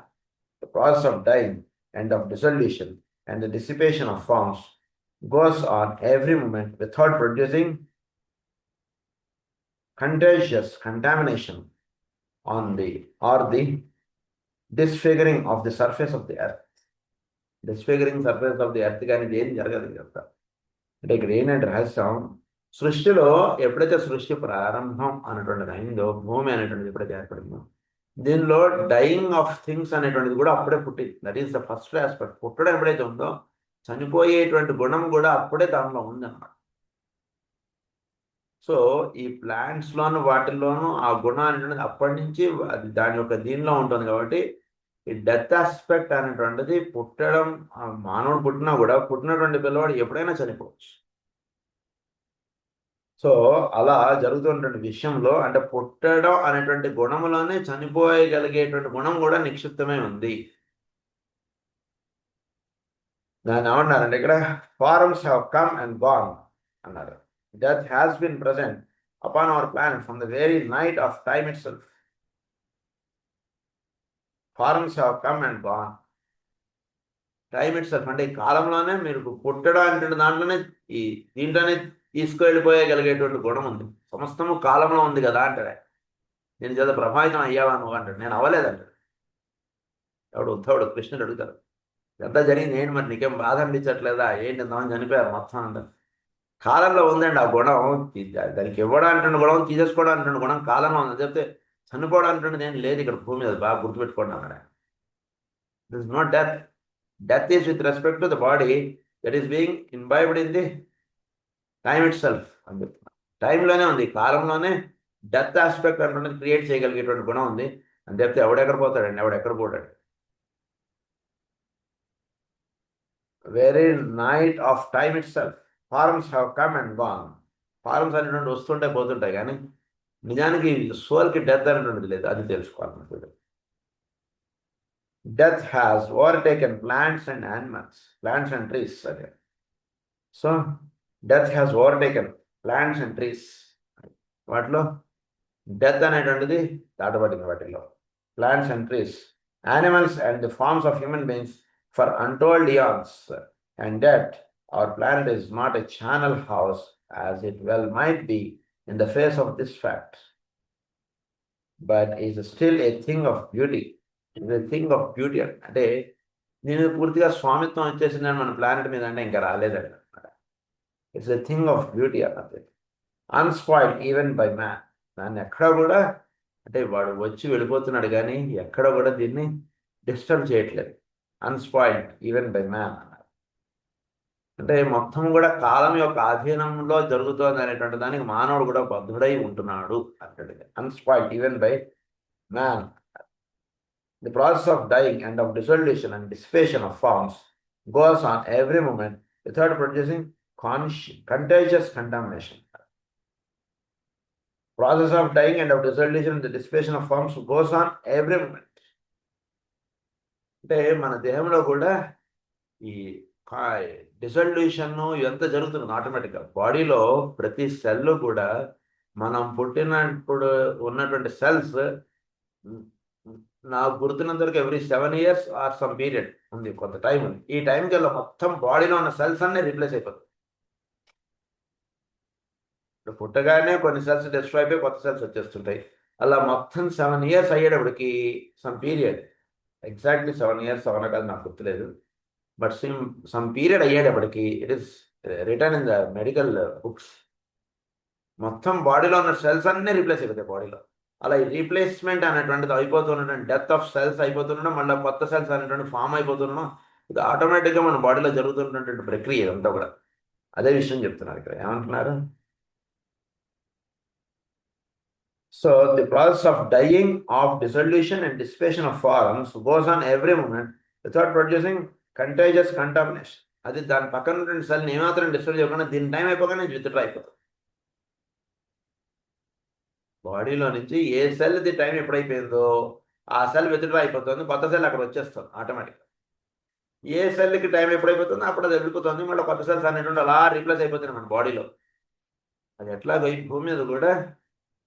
The process of dying and of dissolution and the dissipation of forms goes on every moment without producing contagious contamination on the disfiguring of the surface of the earth. Disfiguring surface of the earth కానీ ఇది ఏం జరగదు కదా. అంటే ఇక్కడ ఏంటంటే రహస్యం, సృష్టిలో ఎప్పుడైతే సృష్టి ప్రారంభం అనేటువంటిది అయిందో, భూమి అనేటువంటిది ఎప్పుడైతే ఏర్పడిందో, దీనిలో డైయింగ్ ఆఫ్ థింగ్స్ అనేటువంటిది కూడా అప్పుడే పుట్టింది. That is the first aspect. పుట్టడం ఎప్పుడైతే ఉందో చనిపోయేటువంటి గుణం కూడా అప్పుడే దానిలో ఉందన్నమాట. సో ఈ ప్లాంట్స్లోను వాటిల్లోనూ ఆ గుణం అనేటువంటిది అప్పటి నుంచి అది దాని యొక్క దీనిలో ఉంటుంది. కాబట్టి ఈ డెత్ ఆస్పెక్ట్ అనేటువంటిది పుట్టడం, మానవుడు పుట్టినా కూడా పుట్టినటువంటి పిల్లవాడు ఎప్పుడైనా చనిపోవచ్చు. సో అలా జరుగుతున్నటువంటి విషయంలో అంటే పుట్టడం అనేటువంటి గుణములోనే చనిపోయగలిగేటువంటి గుణం కూడా నిక్షిప్తమై ఉంది. దాన్ని ఏమన్నారంటే ఇక్కడ forms have come and gone అన్నారు. Death has been present upon our planet from the very night of time itself. Forms have come and gone. Time itself అంటే ఈ కాలంలోనే మీరు పుట్టడం అంటే దాంట్లోనే ఈ దీంట్లోనే తీసుకువెళ్ళిపోయగలిగేటువంటి గుణం ఉంది. సమస్తము కాలంలో ఉంది కదా అంటాడు. నేను చేత ప్రభావితం అయ్యావా నువ్వు అంటాడు. నేను అవ్వలేదంటాడు. ఎవడు ఉద్ధవుడు కృష్ణుడు అడుగుతారు, ఎంత జరిగింది ఏంటి మరి, నీకేం బాధ అనిపించట్లేదా, ఏంటి ఎంతమంది చనిపోయారు మొత్తం అంటారు. కాలంలో ఉందండి ఆ గుణం. దానికి ఇవ్వడానికి గుణం, తీసేసుకోవడానికి గుణం కాలంలో ఉంది. చెప్తే చనిపోవడానికి నేను లేదు ఇక్కడ భూమి మీద, బాగా గుర్తుపెట్టుకోండి అన్నాడు. This is not death. Death is with respect to the body that is being imbibed in the time itself అని చెప్తున్నాను. టైంలోనే ఉంది, కాలంలోనే డెత్ ఆస్పెక్ట్ అంటున్నది క్రియేట్ చేయగలిగేటువంటి గుణం ఉంది అని చెప్తే ఎవడెక్కడ పోతాడండి, ఎవడెక్కడ పోతాడు. Very night of time itself forms have come and gone. Forms అనేటువంటి వస్తుంటాయి పోతుంటాయి, కానీ నిజానికి సోల్కి డెత్ అనేటువంటిది లేదు. అది తెలుసుకోవాలి. Death has overtaken plants and animals, plants and trees. అదే so death has overtaken plants and trees. వాటిలో డెత్ అనేటువంటిది దాటబడింది. వాటిలో plants and trees, animals and the forms of human beings for untold aeons. And death our planet is not a channel house as it well might be in the face of this fact, but is still a thing of beauty. It is a thing of beauty. అంటే నేను పూర్తిగా స్వామిత్వం వచ్చేసిందని మన planet మీద అంటే ఇంకా రాలేదండి అనమాట. It's a thing of beauty అన్నది. అన్స్పాయిల్డ్ ఈవెన్ బై మ్యాన్. దాన్ని ఎక్కడ కూడా అంటే వాడు వచ్చి వెళ్ళిపోతున్నాడు కానీ ఎక్కడ కూడా దీన్ని డిస్టర్బ్ చేయట్లేదు. అన్స్పాయిల్డ్ ఈవెన్ బై మ్యాన్ అంటే మొత్తం కూడా కాలం యొక్క అధీనంలో జరుగుతోంది అనేటువంటి దానికి మానవుడు కూడా బద్ధుడై ఉంటున్నాడు అంటే. Unspoiled even by man. The process of dying and of dissolution and dissipation of forms goes on every moment without producing contagious contamination. Process of dying and of dissolution and the dissipation of forms goes on every moment. అంటే మన దేహంలో కూడా ఈ dissolution ఇదంతా జరుగుతుంది ఆటోమేటిక్గా. బాడీలో ప్రతి సెల్ కూడా మనం పుట్టినప్పుడు ఉన్నటువంటి సెల్స్ నాకు గుర్తున్నంత వరకు every 7 years or some period ఉంది, కొంత టైం ఉంది. ఈ టైంకి వెళ్ళి మొత్తం బాడీలో ఉన్న సెల్స్ అన్నీ రీప్లేస్ అయిపోతాయి. ఇప్పుడు పుట్టగానే కొన్ని సెల్స్ డిస్ట్రాయ్ అయిపోయి కొత్త సెల్స్ వచ్చేస్తుంటాయి. అలా మొత్తం 7 years అయ్యేటప్పటికి సమ్ పీరియడ్, ఎగ్జాక్ట్లీ 7 years అవన కాదు నాకు గుర్తులేదు, బట్ సమ్ పీరియడ్ అయ్యేటప్పటికి it is return in the medical books, మొత్తం బాడీలో ఉన్న సెల్స్ అన్నీ రీప్లేస్ అయిపోతాయి బాడీలో. అలా ఈ రీప్లేస్మెంట్ అనేటువంటిది అయిపోతుండడం, డెత్ ఆఫ్ సెల్స్ అయిపోతుండడం, మళ్ళీ కొత్త సెల్స్ అనేటువంటి ఫామ్ అయిపోతుండడం, ఇది ఆటోమేటిక్గా మన బాడీలో జరుగుతున్నటువంటి ప్రక్రియ ఇదంతా కూడా. అదే విషయం చెప్తున్నారు ఇక్కడ. ఏమంటున్నారు? So the process of dying, of dissolution and dissipation of forms goes on every moment without producing contagious contamination. అది దాని పక్కన ఉన్నటువంటి సెల్ని ఏమాత్రం డిస్టర్బ్ చేయకుండా దీని టైం అయిపోగానే విత్డ్రా అయిపోతుంది. బాడీలో నుంచి ఏ సెల్ది టైం ఎప్పుడైపోయిందో ఆ సెల్ విత్డ్రా అయిపోతుంది, కొత్త సెల్ అక్కడ వచ్చేస్తుంది ఆటోమేటిక్గా. ఏ సెల్కి టైం ఎప్పుడైపోతుందో అప్పుడు అది వెళ్ళిపోతుంది, మళ్ళీ కొత్త సెల్స్ అనేటువంటి అలా రీప్లేస్ అయిపోతుంది మన బాడీలో. అది ఎట్లాగో ఈ భూమి మీద కూడా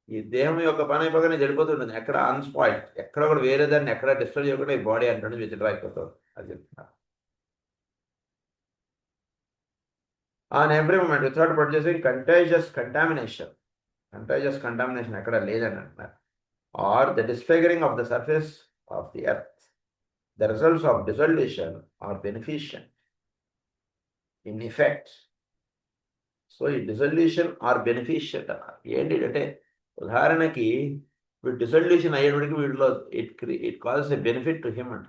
ఈ దేహం యొక్క పని అయిపోగానే జరిగిపోతుంటుంది. ఎక్కడ అన్స్పాయిల్డ్, ఎక్కడ కూడా వేరే దాన్ని ఎక్కడ డిస్టర్బ్ చేయకుండా ఈ బాడీ అంటే విత్డ్రా అయిపోతుంది. అది చెప్తున్నారు. On every moment without producing contagious contamination ఎక్కడ లేదని అంటున్నారు. Or the disfiguring of the surface of the earth, the results of dissolution are beneficent in effect. So ఈ డిసల్యూషన్ ఆర్ బెనిఫిషియంట్ అన్నారు. ఏంటి అంటే ఉదాహరణకి వీడు డిసల్యూషన్ అయ్యేటికి వీడిలో it calls a benefit to him అంట.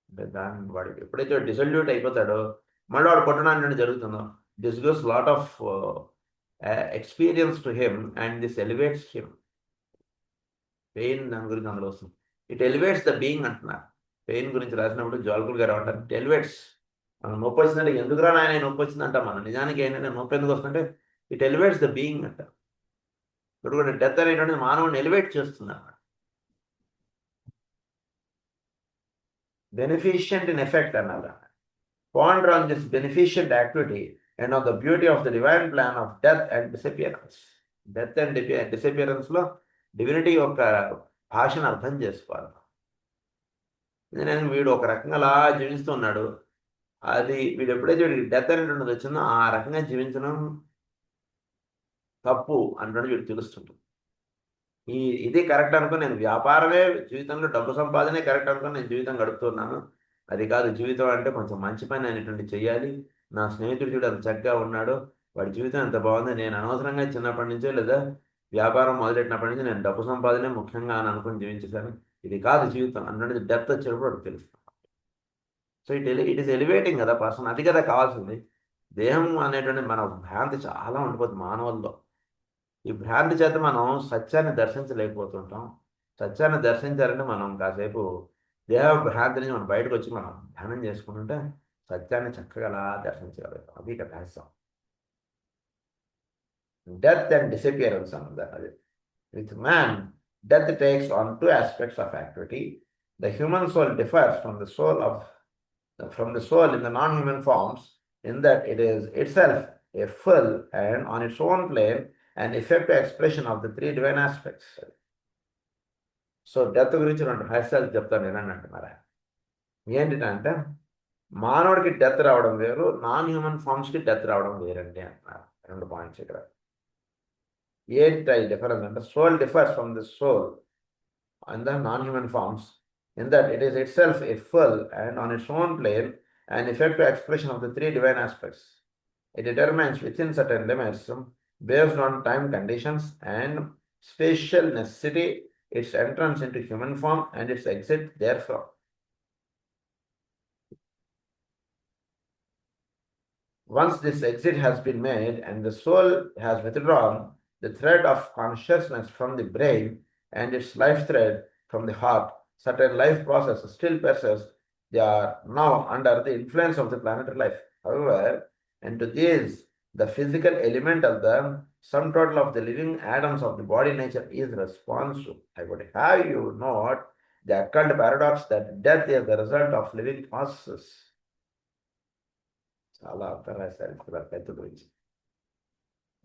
అంటే దాని వాడికి ఎప్పుడైతే డిసల్యూట్ అయిపోతాడో మళ్ళీ వాడు కొట్టడానికి జరుగుతుందో this gives lot of experience to him and this elevates him. Pain దాని గురించి అందులో వస్తుంది. ఇట్ ఎలివేట్స్ ద బీయింగ్ అంటున్నారు. పెయిన్ గురించి రాసినప్పుడు జాల్కుల్ గారు ఏమంటారు, ఇట్ ఎలివేట్స్. మనం నొప్పి వచ్చిందంటే ఎందుకురా నాయన నొప్పి వచ్చిందంట, మనం నిజానికి ఏంటంటే నొప్పి ఎందుకు వస్తుందంటే ఇట్ ఎలివేట్స్ ద బీయింగ్ అంట. ఇప్పుడు కూడా డెత్ అనేటువంటిది మానవుని ఎలివేట్ చేస్తుంది అన్నమాట. బెనిఫిషియంట్ ఇన్ ఎఫెక్ట్ అన్నారు. Ponder on this beneficent activity and on the beauty of the divine plan of death and disappearance. Death and డిసపియరెన్స్లో డివినిటీ యొక్క భాషను అర్థం చేసుకోవాలి. నేను వీడు ఒక రకంగా అలా జీవిస్తున్నాడు, అది వీడు ఎప్పుడైతే వీడికి డెత్ అనేటువంటిది వచ్చిందో ఆ రకంగా జీవించడం తప్పు అంటే వీడు తెలుస్తుంటుంది. ఇది కరెక్ట్ అనుకుని నేను వ్యాపారమే జీవితంలో డబ్బు సంపాదనే కరెక్ట్ అనుకుని నేను జీవితం గడుపుతున్నాను, అది కాదు జీవితం అంటే కొంచెం మంచి పని అనేటువంటి చెయ్యాలి. నా స్నేహితుడు చూడు అంత చక్కగా ఉన్నాడు, వాడి జీవితం ఎంత బాగుంది, నేను అనవసరంగా చిన్నప్పటి నుంచో లేదా వ్యాపారం మొదలెట్టినప్పటి నుంచి నేను డబ్బు సంపాదనే ముఖ్యంగా అని అనుకుని జీవించేశాను, ఇది కాదు జీవితం అన్నది డెత్ వచ్చేటప్పుడు వాడికి తెలుస్తుంది. సో ఇట్ ఈస్ ఎలివేటింగ్ కదా పర్సన్, అది కదా కావాల్సింది. దేహం అనేటువంటి మన భ్రాంతి చాలా ఉండిపోతుంది మానవుల్లో. ఈ భ్రాంతి చేత మనం సత్యాన్ని దర్శించలేకపోతుంటాం. సత్యాన్ని దర్శించాలంటే మనం కాసేపు దేహ భ్రాంతి నుంచి మనం బయటకు వచ్చి మనం ధ్యానం చేసుకుంటుంటే సత్యాన్ని చక్కగా అలా దర్శించగలుగుతాం. అది ఇక్కడ రహస్యం. డెత్ అండ్ డిసపియరెన్స్ అన్నది అది. With man death takes on two aspects of activity. The human soul differs from the soul in the non human forms in that it is itself a full and on its own plane and effective expression of the three divine aspects. So death గురించి రెండు రహస్యాలు చెప్తాను నేను అంటున్నారా. ఏంటంటే మానవుడికి death రావడం వేరు, నాన్ హ్యూమన్ ఫార్మ్స్కి డెత్ రావడం వేరండి అంటున్నారు. రెండు పాయింట్స్ ఇక్కడ. ఏంటి డిఫరెన్స్ అంటే soul differs from the soul and the non human forms in that it is itself a full and on its own plane and effective expression of the three divine aspects. It determines within certain limits based on time conditions and spatial necessity its entrance into human form and its exit therefrom. Once this exit has been made and the soul has withdrawn the thread of consciousness from the brain and its life thread from the heart, certain life processes still persist. They are now under the influence of the planetary life. However, and to these, the physical element of the sum total of the living atoms of the body nature is responsive. I would have you note the occult paradox that death is the result of living processes. చాలా అర్థం రాశారు death గురించి.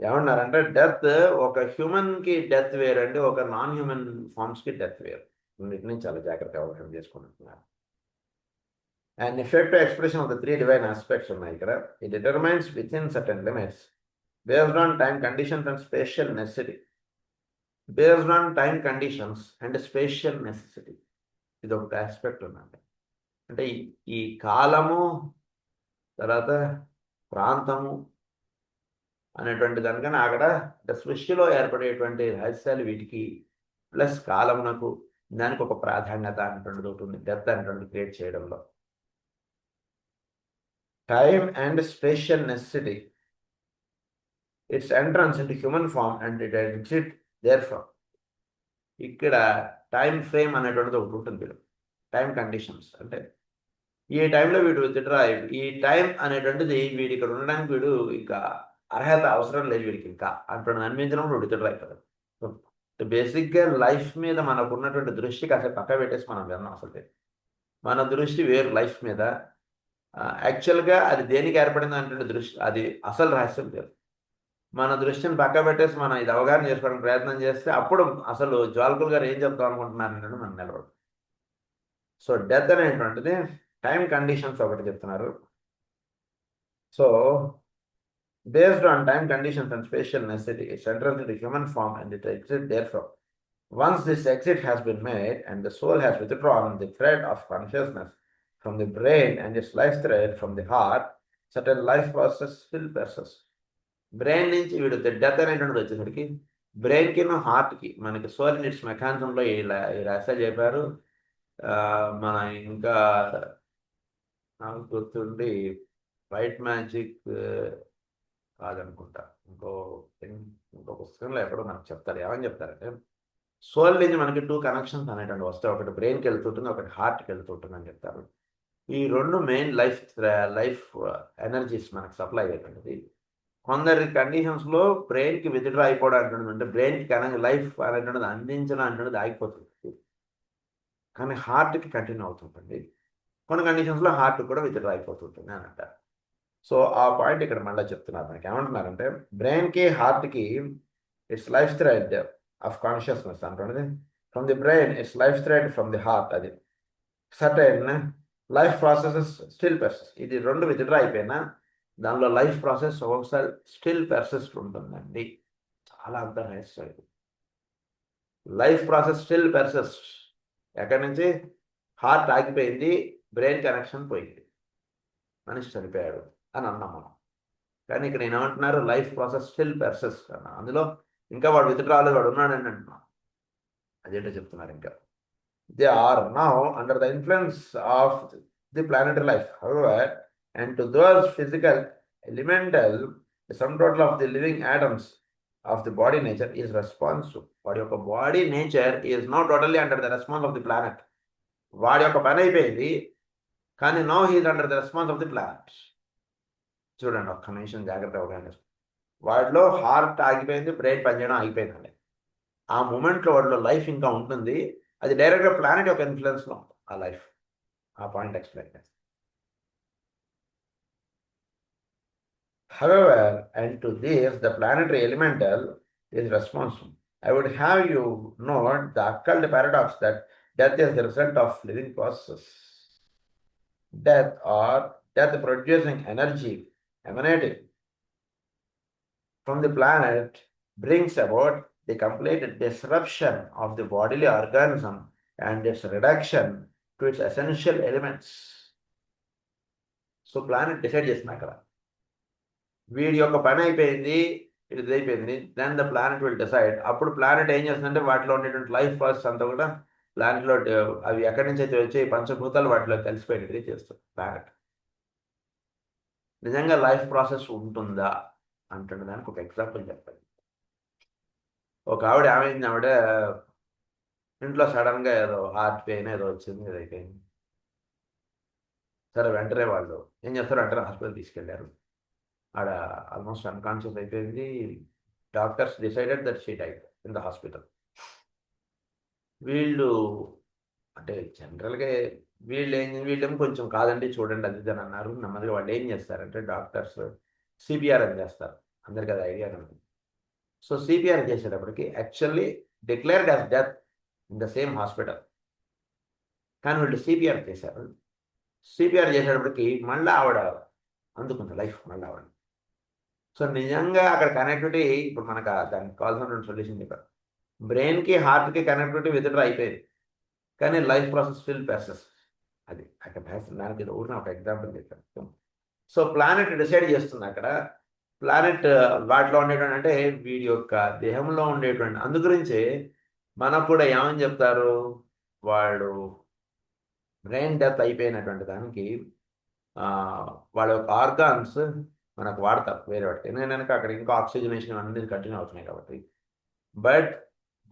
ఏమన్నారంటే death ఒక హ్యూమన్కి death వేరండి, ఒక non human ఫార్మ్స్కి death వేరు. వీటిని చాలా జాగ్రత్తగా అవగాహన చేసుకుంటున్నారు. And effective expression of the three divine aspects ఉన్నాయి ఇక్కడ. It determines with in certain limits based on time conditions and spatial necessity. Based on time conditions and spatial necessity, ఇది ఒక ఆస్పెక్ట్ ఉన్నది. అంటే ఈ కాలము తర్వాత ప్రాంతము అనేటువంటి దానికన్నా అక్కడ సృష్టిలో ఏర్పడేటువంటి రహస్యాలు వీటికి ప్లస్ కాలమునకు దానికి ఒక ప్రాధాన్యత అనేటువంటిది ఉంటుంది డెత్ అనేటువంటి క్రియేట్ చేయడంలో. Time and spatial necessity its entrance into human form and it exit therefrom. ఇక్కడ టైం ఫ్రేమ్ అనేటువంటిది ఒకటి ఉంటుంది. టైం కండిషన్స్ అంటే ఈ టైంలో వీడు విత్డ్రా, ఈ టైం అనేటువంటిది వీడు ఇక్కడ ఉండడానికి వీడు ఇంకా అర్హత అవసరం లేదు వీడికి ఇంకా అంటున్నది అనిపించినప్పుడు వీడు విత్డ్రా అయిపోతాడు. బేసిక్గా లైఫ్ మీద మనకు ఉన్నటువంటి దృష్టి కాసేపు పక్క పెట్టేసి మనం విన్నాం. అసలు మన దృష్టి వేరు లైఫ్ మీద. యాక్చువల్గా అది దేనికి ఏర్పడింది అంటే దృష్టి, అది అసలు రహస్యం లేదు. మన దృష్టిని పక్క పెట్టేసి మనం ఇది అవగాహన చేసుకోవడానికి ప్రయత్నం చేస్తే అప్పుడు అసలు జ్వాల్కుల్ గారు ఏం చెప్తాం అనుకుంటున్నారంటే మనం నిలబడు. సో డెత్ అనేటువంటిది టైం కండిషన్స్ ఒకటి చెప్తున్నారు. So based on time conditions and spatial necessity, it enters into human form and it exits therefrom. Once this exit has been made and the soul has withdrawn the thread of consciousness from the brain and its life thread from the heart, certain life process still persists. Brain నుంచి వీడు death అనేటువంటిది వచ్చేసరికి బ్రెయిన్కి హార్ట్కి మనకి soul nits మెకానిజంలో ఇలా రాసా చెప్పారు. మన ఇంకా నాకు గుర్తుండి వైట్ మ్యాజిక్ కాదనుకుంటా, ఇంకో పుస్తకంలో ఎక్కడో నాకు చెప్తారు. ఏమని చెప్తారంటే సోల్ నుంచి మనకి 2 కనెక్షన్స్ అనేటువంటి వస్తాయి. ఒకటి బ్రెయిన్కి వెళ్తుంటుంది, ఒకటి హార్ట్కి వెళ్తుంటుంది అని చెప్తారు. ఈ 2 మెయిన్ లైఫ్ ఎనర్జీస్ మనకు సప్లై అయ్యేటువంటిది. కొందరి కండిషన్స్లో బ్రెయిన్కి విత్డ్రా అయిపోవడం అంటున్నది, అంటే బ్రెయిన్కి కనుక లైఫ్ అనేటువంటిది అందించడం అంటున్నది ఆగిపోతుంది, కానీ హార్ట్కి కంటిన్యూ అవుతుంటుంది. కొన్ని కండిషన్స్లో హార్ట్ కూడా విత్డ్రా అయిపోతుంటుంది అని అంటారు. సో ఆ పాయింట్ ఇక్కడ మళ్ళీ చెప్తున్నారు. మనకి ఏమంటున్నారంటే బ్రెయిన్కి హార్ట్కి its life thread of consciousness అంటున్నది. From the brain its life thread from the heart. అది certain life processes still persist. ఇది 2 విత్డ్రా అయిపోయినా దానిలో లైఫ్ ప్రాసెస్ ఒకసారి స్టిల్ పెర్సిస్ట్ ఉంటుందండి. చాలా అంత రహస్యం. Life process still persist. ఎక్కడి నుంచి? హార్ట్ ఆగిపోయింది, బ్రెయిన్ కనెక్షన్ పోయింది, మనిషి చనిపోయాడు అని అన్నాం మనం. కానీ ఇక్కడ నేను ఏమంటున్నారు, లైఫ్ ప్రాసెస్ స్టిల్ పెర్సిస్ట్ అన్న. అందులో ఇంకా వాడు విత్డ్రాలు వాడు ఉన్నాడని అంటున్నాం. అదేంటో చెప్తున్నారు. ఇంకా they are now under the influence of the planetary life. However, and to those physical elemental, the sum total of the living atoms of the body nature is responsive. వాడి యొక్క body nature is now totally under the response of the planet. వాడి యొక్క పని అయిపోయింది, కానీ no he's under the response of the planet. చూడండి ఒక్క నిమిషం జాగ్రత్తగా అవగానే. వాడిలో హార్ట్ ఆగిపోయింది, బ్రెయిన్ పనిచేయడం ఆగిపోయిందండి. ఆ మూమెంట్లో వాడిలో లైఫ్ ఇంకా ఉంటుంది. అది డైరెక్ట్గా ప్లానెట్ యొక్క ఇన్ఫ్లుయెన్స్లో ఉంటుంది ఆ లైఫ్. ఆ పాయింట్ ఎక్స్ప్లెయిన్ చేస్తాను. However, and to this, the planetary elemental is responsible. I would have you note the occult paradox that death is the result of living process. Death or death producing energy emanating from the planet brings about the complete disruption of the bodily organism and its reduction to its essential elements. So planet decide చేస్తున్నా కదా, వీడి యొక్క పని అయిపోయింది, ఇది అయిపోయింది, then the planet will decide. అప్పుడు planet ఏం చేస్తుందంటే వాటిలో ఉండేటువంటి లైఫ్ ప్రాసెస్ అంతా కూడా ప్లానెట్లో అవి ఎక్కడి నుంచి అయితే వచ్చే పంచభూతాలు వాటిలో కలిసిపోయేది చేస్తుంది ప్లానెట్. నిజంగా లైఫ్ ప్రాసెస్ ఉంటుందా అంటున్న దానికి ఒక ఎగ్జాంపుల్ చెప్పండి. ఒక ఆవిడ ఏమైంది, ఆవిడ ఇంట్లో సడన్గా ఏదో హార్ట్ పెయిన్ ఏదో వచ్చింది, ఏదో అయిపోయింది. సరే వెంటనే వాళ్ళు ఏం చేస్తారు, వెంటనే హాస్పిటల్ తీసుకెళ్లారు. ఆడ ఆల్మోస్ట్ అన్కాన్షియస్ అయిపోయింది. Doctors decided that she died in the hospital. వీళ్ళు అంటే జనరల్గా వీళ్ళేమో కొంచెం కాదండి చూడండి అది ఇది అని అన్నారు. నెమ్మదిగా వాళ్ళు ఏం చేస్తారంటే డాక్టర్స్ సిపిఆర్ అని చేస్తారు. అందరికీ అది ఐడియా ఉంది. సో సిపిఆర్ చేసేటప్పటికి actually declared as death in the same hospital, కానీ వీళ్ళు సిపిఆర్ చేశారు. సిపిఆర్ చేసేటప్పటికి మళ్ళీ ఆవిడ అందుకుంది లైఫ్, మళ్ళీ ఆవిడ. సో నిజంగా అక్కడ కనెక్టివిటీ ఇప్పుడు మనకు దానికి కావాల్సిన సొల్యూషన్ చెప్పారు. బ్రెయిన్కి హార్ట్కి కనెక్టివిటీ విత్డ్రా అయిపోయింది, కానీ లైఫ్ ప్రాసెస్ స్టిల్ పెర్సిస్ట్. అది అక్కడ దానికి ఊరిన ఒక ఎగ్జాంపుల్ చెప్పాను. సో ప్లానెట్ డిసైడ్ చేస్తుంది అక్కడ. ప్లానెట్ వాటిలో ఉండేటువంటి అంటే వీడి యొక్క దేహంలో ఉండేటువంటి, అందు గురించి మనకు కూడా ఏమని చెప్తారు, వాళ్ళు బ్రెయిన్ డెత్ అయిపోయినటువంటి దానికి వాళ్ళ యొక్క ఆర్గాన్స్ మనకు వాడతారు వేరే వాటికి, ఎందుకంటే అక్కడ ఇంకా ఆక్సిజనేషన్ అన్నీ కంటిన్యూ అవుతున్నాయి కాబట్టి. బట్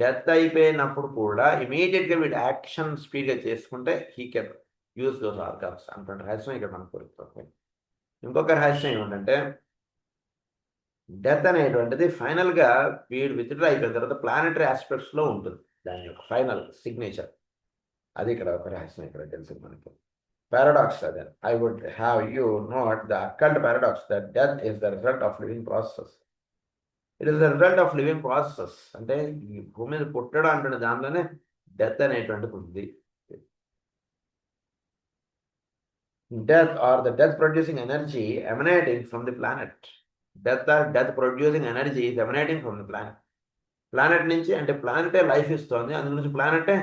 డెత్ అయిపోయినప్పుడు కూడా ఇమీడియట్గా వీడు యాక్షన్ స్పీడ్గా చేసుకుంటే he can use those organs అంటుంటే రహస్యం ఇక్కడ మనకు దొరుకుతుంది. ఇంకొక రహస్యం ఏమిటంటే డెత్ అనేటువంటిది ఫైనల్గా వీడు విత్డ్రా అయిపోయిన తర్వాత ప్లానెటరీ ఆస్పెక్ట్స్లో ఉంటుంది దాని యొక్క ఫైనల్ సిగ్నేచర్. అది ఇక్కడ ఒక రహస్యం ఇక్కడ తెలిసింది మనకి. Paradox then. I would have you note the occult paradox that death is the result of living process. It is the result of living process. అంటే ఈ భూమి మీద పుట్టడం అంటున్న దానిలోనే డెత్ అనేటువంటిది ఉంది. Death or the death producing energy emanating from the planet death producing energy is emanating from the planet. Planet నుంచి అంటే ప్లానెటే లైఫ్ ఇస్తుంది, అందు నుంచి ప్లానెటే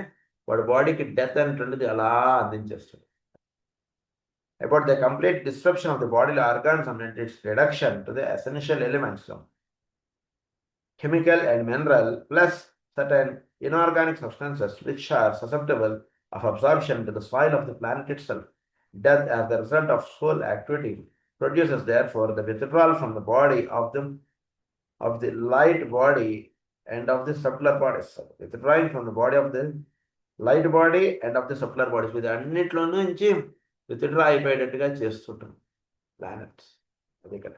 వాడి బాడీకి డెత్ అనేటువంటిది అలా అందించేస్తుంది. About the complete disruption of the bodily organs and its reduction to the essential elements of chemical and mineral plus certain inorganic substances which are susceptible of absorption to the soil of the planet itself. Death as the result of soul activity produces therefore the withdrawal from the body of the light body and of the subtler bodies. Withdrawing from the body of the light body and of the subtler bodies. ఇది అన్నిట్లో నుంచి withdraw అయిపోయేటట్టుగా చేస్తుంటాం planets. అది ఇక్కడ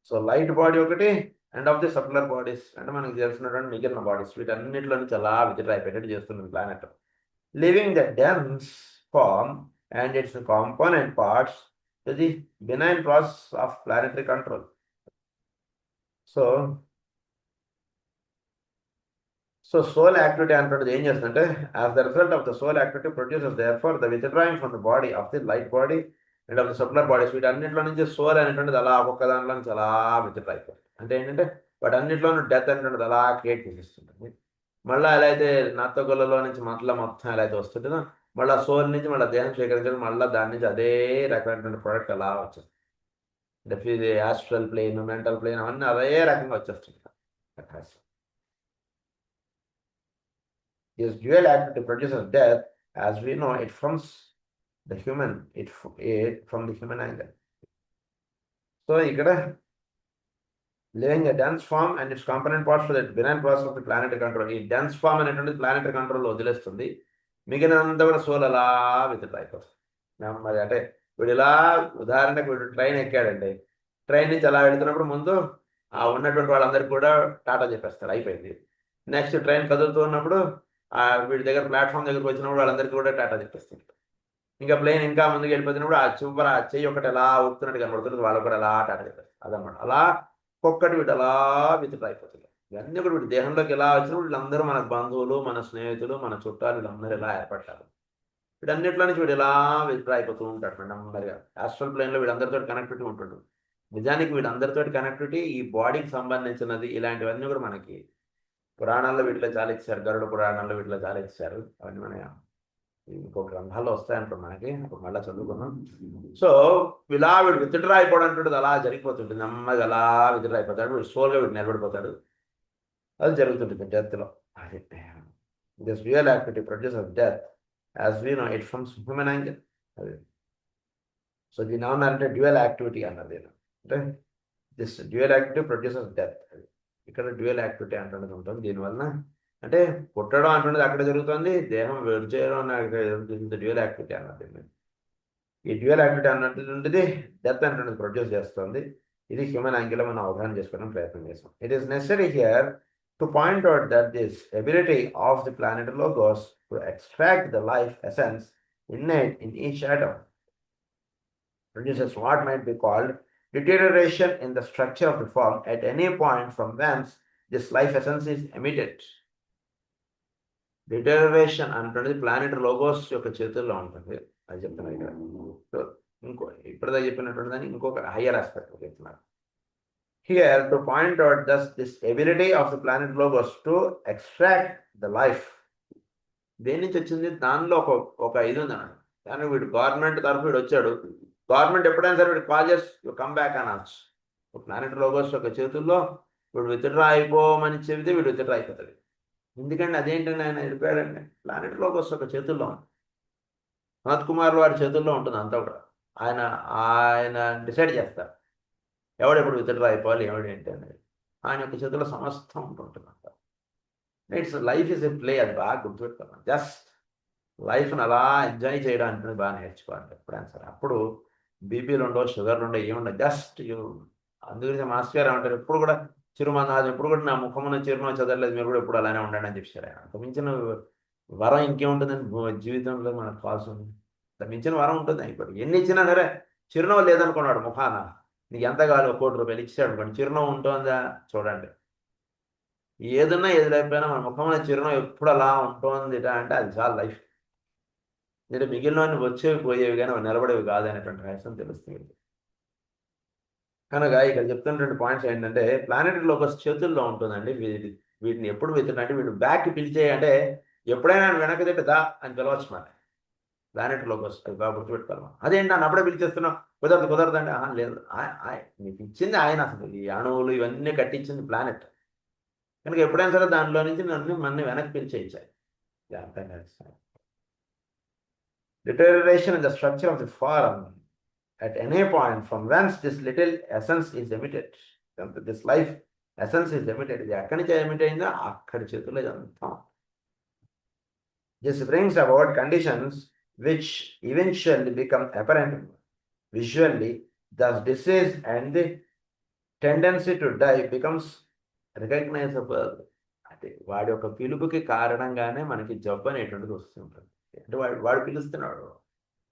so light body ఒకటి and of the సబ్లర్ bodies అంటే మనకి తెలిసినటువంటి మిగిలిన బాడీస్ వీటన్నిటిలో నుంచి అలా విత్డ్రా అయిపోయేటట్టు చేస్తుంది planet. Living the dense form and its component parts to the benign process of planetary control. So soul activity అంటున్నది ఏం చేస్తుందంటే as the result of the soul activity produces there for the withdrawing from the body of the light body and of the subtler bodies. వీటన్నింటిలో నుంచి soul అనేటువంటిది అలా ఒక్కొక్క దాంట్లో నుంచి అలా విత్డ్రా అయిపోతుంది. అంటే ఏంటంటే వాటన్నింటిలోనూ డెత్ అనేటువంటిది అలా క్రియేట్ చేసేస్తుంది. మళ్ళీ ఎలా అయితే నత్తగొల్లలో నుంచి మొత్తం ఎలా అయితే వస్తుంటుందో మళ్ళీ సోల్ నుంచి మళ్ళీ దేహం స్వీకరించడం మళ్ళీ దాని నుంచి అదే రకమైనటువంటి ప్రోడక్ట్ అలా వచ్చేస్తుంది. అంటే యాస్ట్రల్ ప్లేన్ మెంటల్ ప్లేన్ అవన్నీ అదే రకంగా వచ్చేస్తుంది. This dual activity produces death, as we know it from the human, from the human angle. So, ఇక్కడ living a dense form and its component parts for the benign process of the planetary control. ఈ dense form అనేటువంటిది planetary కంట్రోల్లో వదిలేస్తుంది. మిగిలినంతా కూడా soul అలా withdraw అయిపోతుంది. మరి అంటే వీడు ఇలా ఉదాహరణకు వీడు ట్రైన్ ఎక్కాడండి, ట్రైన్ నుంచి అలా వెళుతున్నప్పుడు ముందు ఆ ఉన్నటువంటి వాళ్ళందరికీ కూడా టాటా చెప్పేస్తారు, అయిపోయింది. నెక్స్ట్ ట్రైన్ కదులుతూ ఉన్నప్పుడు వీడి దగ్గర ప్లాట్ఫామ్ దగ్గరకు వచ్చినప్పుడు వాళ్ళందరికీ కూడా టాటా చెప్పేస్తుంది. ఇంకా ప్లేన్ ఇంకా ముందుకు వెళ్ళిపోతున్నప్పుడు ఆ చెయ్యి ఒకటి ఎలా ఊపుతున్నట్టు కనబడుతుంది, వాళ్ళు కూడా అలా టాటా చెప్పేస్తారు. అదనమాట. అలా ఒక్కొక్కటి వీడు అలా విత్డ్రా అయిపోతుంది. ఇవన్నీ కూడా వీడి దేహంలోకి ఎలా వచ్చినప్పుడు వీళ్ళందరూ మన బంధువులు, మన స్నేహితులు, మన చుట్టాలు వీళ్ళందరూ ఎలా ఏర్పడతారు. వీటన్నిటిలో నుంచి వీడు ఇలా విత్డ్రా అయిపోతూ ఉంటాడు నెమ్మదిగా. ఆస్ట్రల్ ప్లేన్లో వీళ్ళందరితో కనెక్టివిటీ ఉంటుండు. నిజానికి వీళ్ళందరితో కనెక్టివిటీ ఈ బాడీకి సంబంధించినది. ఇలాంటివన్నీ కూడా మనకి పురాణాల్లో వీటిలో చాలా ఇచ్చారు, గరుడ పురాణాల్లో వీటిలో చాలా ఇచ్చారు. అవన్నీ మన ఇంకో గ్రంథాల్లో వస్తాయంటారు మనకి, అప్పుడు మళ్ళీ చదువుకున్నాం. సో ఇలా వీడు విత్డ్రా అయిపోవడం అంటుంటుంది, అలా జరిగిపోతుంటుంది. నెమ్మది అలా విత్డ్రా అయిపోతాడు, వీడు సోల్గా వీడు నిలబడిపోతాడు. అది జరుగుతుంటుంది డెత్లో. అది this real activity produces death as we know it from human angle. అది సో దీని ఏమన్నారంటే డ్యూయల్ యాక్టివిటీ అన్నది. అంటే this dual activity produces death. ఇక్కడ డ్యూయల్ యాక్టివిటీ అంటున్నది ఉంటుంది. దీనివల్ల అంటే పుట్టడం అంటున్నది అక్కడ జరుగుతుంది, దేహం వేరు చేయడం డ్యూయల్ యాక్టివిటీ అన్నది. ఈ డ్యూయల్ యాక్టివిటీ అన్నటువంటిది డెత్ అంటున్నది ప్రొడ్యూస్ చేస్తుంది. ఇది హ్యూమన్ యాంగిల్లో మనం అవగాహన చేసుకోవడం ప్రయత్నం చేస్తాం. It is necessary here to point out that this ability of the planet logos to extract the life essence innate in each atom produces what might be called deterioration in the structure of the form at any point from whence this life essence is emitted. డిటెరరేషన్ అంటుంది planet logos యొక్క చేతుల్లో ఉంటుంది. అది చెప్తున్నారు ఇక్కడ. So ఇప్పుడుదా చెప్పినటువంటి దాన్ని ఇంకొక హయ్యర్ ఆస్పెక్ట్ చెప్తున్నారు. Here to point out this ability of the planet logos to extract the life. దేని నుంచి వచ్చింది? దానిలో ఒక ఇది ఉందన్నాడు. కానీ వీడు గవర్నమెంట్ తరఫు వీడు వచ్చాడు. గవర్నమెంట్ ఎప్పుడైనా సరే వీడు కాల్ చేసి కమ్ బ్యాక్ అనొచ్చు. ప్లానెట్ లోగోస్ యొక్క చేతుల్లో వీడు విత్డ్రా అయిపోమని చెబితే వీడు విత్డ్రా అయిపోతాడు. ఎందుకంటే అదేంటంటే ఆయన వెళ్ళిపోయాడండి. ప్లానెట్ లోగోస్ యొక్క చేతుల్లో ఉంది, అనంత్ కుమార్ వారి చేతుల్లో ఉంటుంది అంతా కూడా. ఆయన డిసైడ్ చేస్తారు ఎవడెప్పుడు విత్డ్రా అయిపోవాలి ఎవడేంటి అనేది. ఆయన యొక్క చేతుల్లో సమస్తం ఉంటుంటుంది అంతా. It's life is a play. అది బాగా గుర్తుపెట్టుకోవాలి. జస్ట్ లైఫ్ని అలా ఎంజాయ్ చేయడానికి బాగా నేర్చుకోవాలి ఎప్పుడైనా సరే. అప్పుడు బీపీలు ఉండవు, షుగర్లు ఉండవు, ఏముండవు. జస్ట్ అందుగురించి మాస్టర్ గారు ఏమంటారు, ఎప్పుడు కూడా చిరుమన్నాజు ఎప్పుడు కూడా నా ముఖమున చిరునవ్వు చదవలేదు, మీరు కూడా ఎప్పుడు అలానే ఉండండి అని చెప్పారు ఆయన. అంత మించిన వరం ఇంకేముంటుందని జీవితంలో మనకు కావాల్సి ఉంది. అంత మించిన వరం ఉంటుంది. ఇప్పుడు ఎన్ని ఇచ్చినా సరే చిరునవ్వు లేదనుకున్నాడు ముఖాన, నీకు ఎంత కావాలి, 1 కోటి రూపాయలు ఇచ్చాడు అనుకోండి, చిరునవ్వు ఉంటుందా చూడండి. ఏదన్నా ఏది లేకపోయినా మన ముఖంలో చిరునవ్వు ఎప్పుడు అలా ఉంటుంది అంటే అది చాలా లైఫ్. అంటే మిగిలిన వచ్చేవి పోయేవి కానీ నిలబడేవి కాదనేటువంటి రహస్యం తెలుస్తుంది. కనుక ఇక్కడ చెప్తున్నటువంటి పాయింట్స్ ఏంటంటే ప్లానెటరీ లోకస్ చేతుల్లో ఉంటుందండి. వీటిని ఎప్పుడు వెతున్నా వీడు బ్యాక్ పిలిచే అంటే ఎప్పుడైనా వెనక్కి తిట్టి దా అని పిలవచ్చు మాట. ప్లానెటరీ లోకస్ అది బాగా గుర్తుపెట్టుకోవాలి. అదేంటి నన్ను అప్పుడే పిలిచేస్తున్నావు, కుదరదండి. లేదు, మీకు ఇచ్చింది ఆయన, అసలు ఈ అణువులు ఇవన్నీ కట్టించింది ప్లానెట్. కనుక ఎప్పుడైనా సరే దానిలో నుంచి మన వెనక్కి పిలిచేయించాలి. Deterioration in the structure of the form at any point from whence this little essence is emitted. This life essence is emitted. ఇది ఎక్కడి నుంచి ఎమిట్ అయిందో అక్కడి చేతుల్లో ఇదంతా. This brings about conditions which eventually become apparent visually. Thus disease and the tendency to die becomes recognizable. అంటే వాడి యొక్క పిలుపుకి కారణంగానే మనకి జబ్బు అనేటువంటిది వస్తుంటుంది. అంటే వాడు పిలుస్తున్నాడు,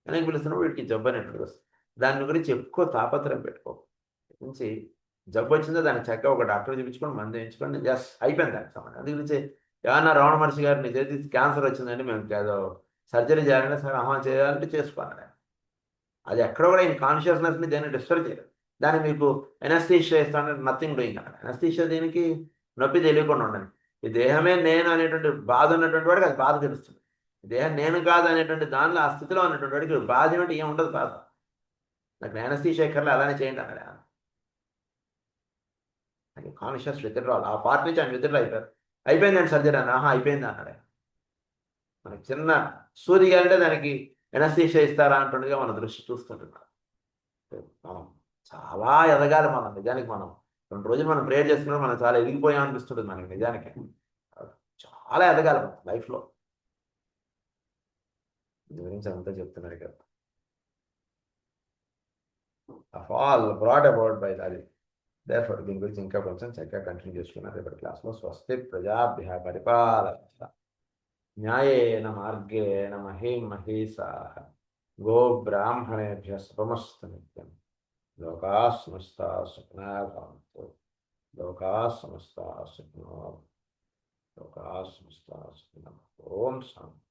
వెనక్కి పిలుస్తున్నాడు, వీడికి జబ్బు అనేటువంటిది వస్తుంది. దాని గురించి ఎక్కువ తాపత్రయం పెట్టుకో. నుంచి జబ్బు వచ్చిందో దానికి చక్కగా ఒక డాక్టర్ చూపించుకొని మందు వేయించుకొని జస్ట్ అయిపోయింది దానికి సంబంధం. అందు గురించి ఏమన్నా రమణ మహర్షి గారు నిజాయితీ క్యాన్సర్ వచ్చిందండి, మేము ఏదో సర్జరీ చేయాలంటే సరే చేయాలంటే చేసుకోవాలి. అది ఎక్కడ కూడా ఈయన కాన్షియస్నెస్ని దేన్ని డిస్టర్బ్ చేయలేదు. దాన్ని మీకు ఎనస్థీషియా ఇస్తానంటే నథింగ్ డూయింగ్ అక్కడ. ఎనస్థీషియా దీనికి నొప్పి తెలియకుండా ఉండండి. ఈ దేహమే నేను అనేటువంటి బాధ ఉన్నటువంటి వాడికి అది బాధ తెలుస్తుంది. దేహం నేను కాదు అనేటువంటి దానిలో ఆ స్థితిలో ఉన్నటువంటి వాడికి బాధ ఏమంటే ఏం ఉండదు బాధ. నాకు ఎనస్థీషియా ఎక్కర్లో అలానే చేయండి అన్నాడు. నాకు కాన్షియస్ విత్డ్రాల్ ఆ పార్ట్ నుంచి ఆయన విత్డ్రా అయిపోయిందండి సర్జరీ అని. అయిపోయింది అన్నాడు. మనకి చిన్న సూది అంటే దానికి ఎనస్థీషియా ఇస్తారా అంటుండగా మన దృష్టి చూస్తుంటున్నాం. మనం చాలా ఎదగాలి. మనం నిజానికి మనం 2 రోజులు మనం ప్రేయర్ చేసుకున్నాం, మనం చాలా ఎదిగిపోయాం అనిపిస్తుంది మనకి. నిజానికి చాలా ఎదగాలి మనం లైఫ్లో. దీని గురించి అంతా చెప్తున్నారు కదా. Of all brought about by అది. దేర్ఫోర్ దీని గురించి ఇంకా కొంచెం చక్కగా కంటిన్యూ చేసుకున్నారు రేపటి క్లాస్లో. స్వస్తి ప్రజాభ్యః పరిపాలయంతాం న్యాయేన మార్గేణ మహీమహీసాః గోబ్రాహ్మణేభ్యः శుభమస్తు నిత్యం. లోకాः సమస్తాः సుఖినో భవంతు. లోకాः సమస్తాः సుఖినో భవంతు. లోకాः సమస్తాः సుఖినో భవంతు. ఓం శాంతి.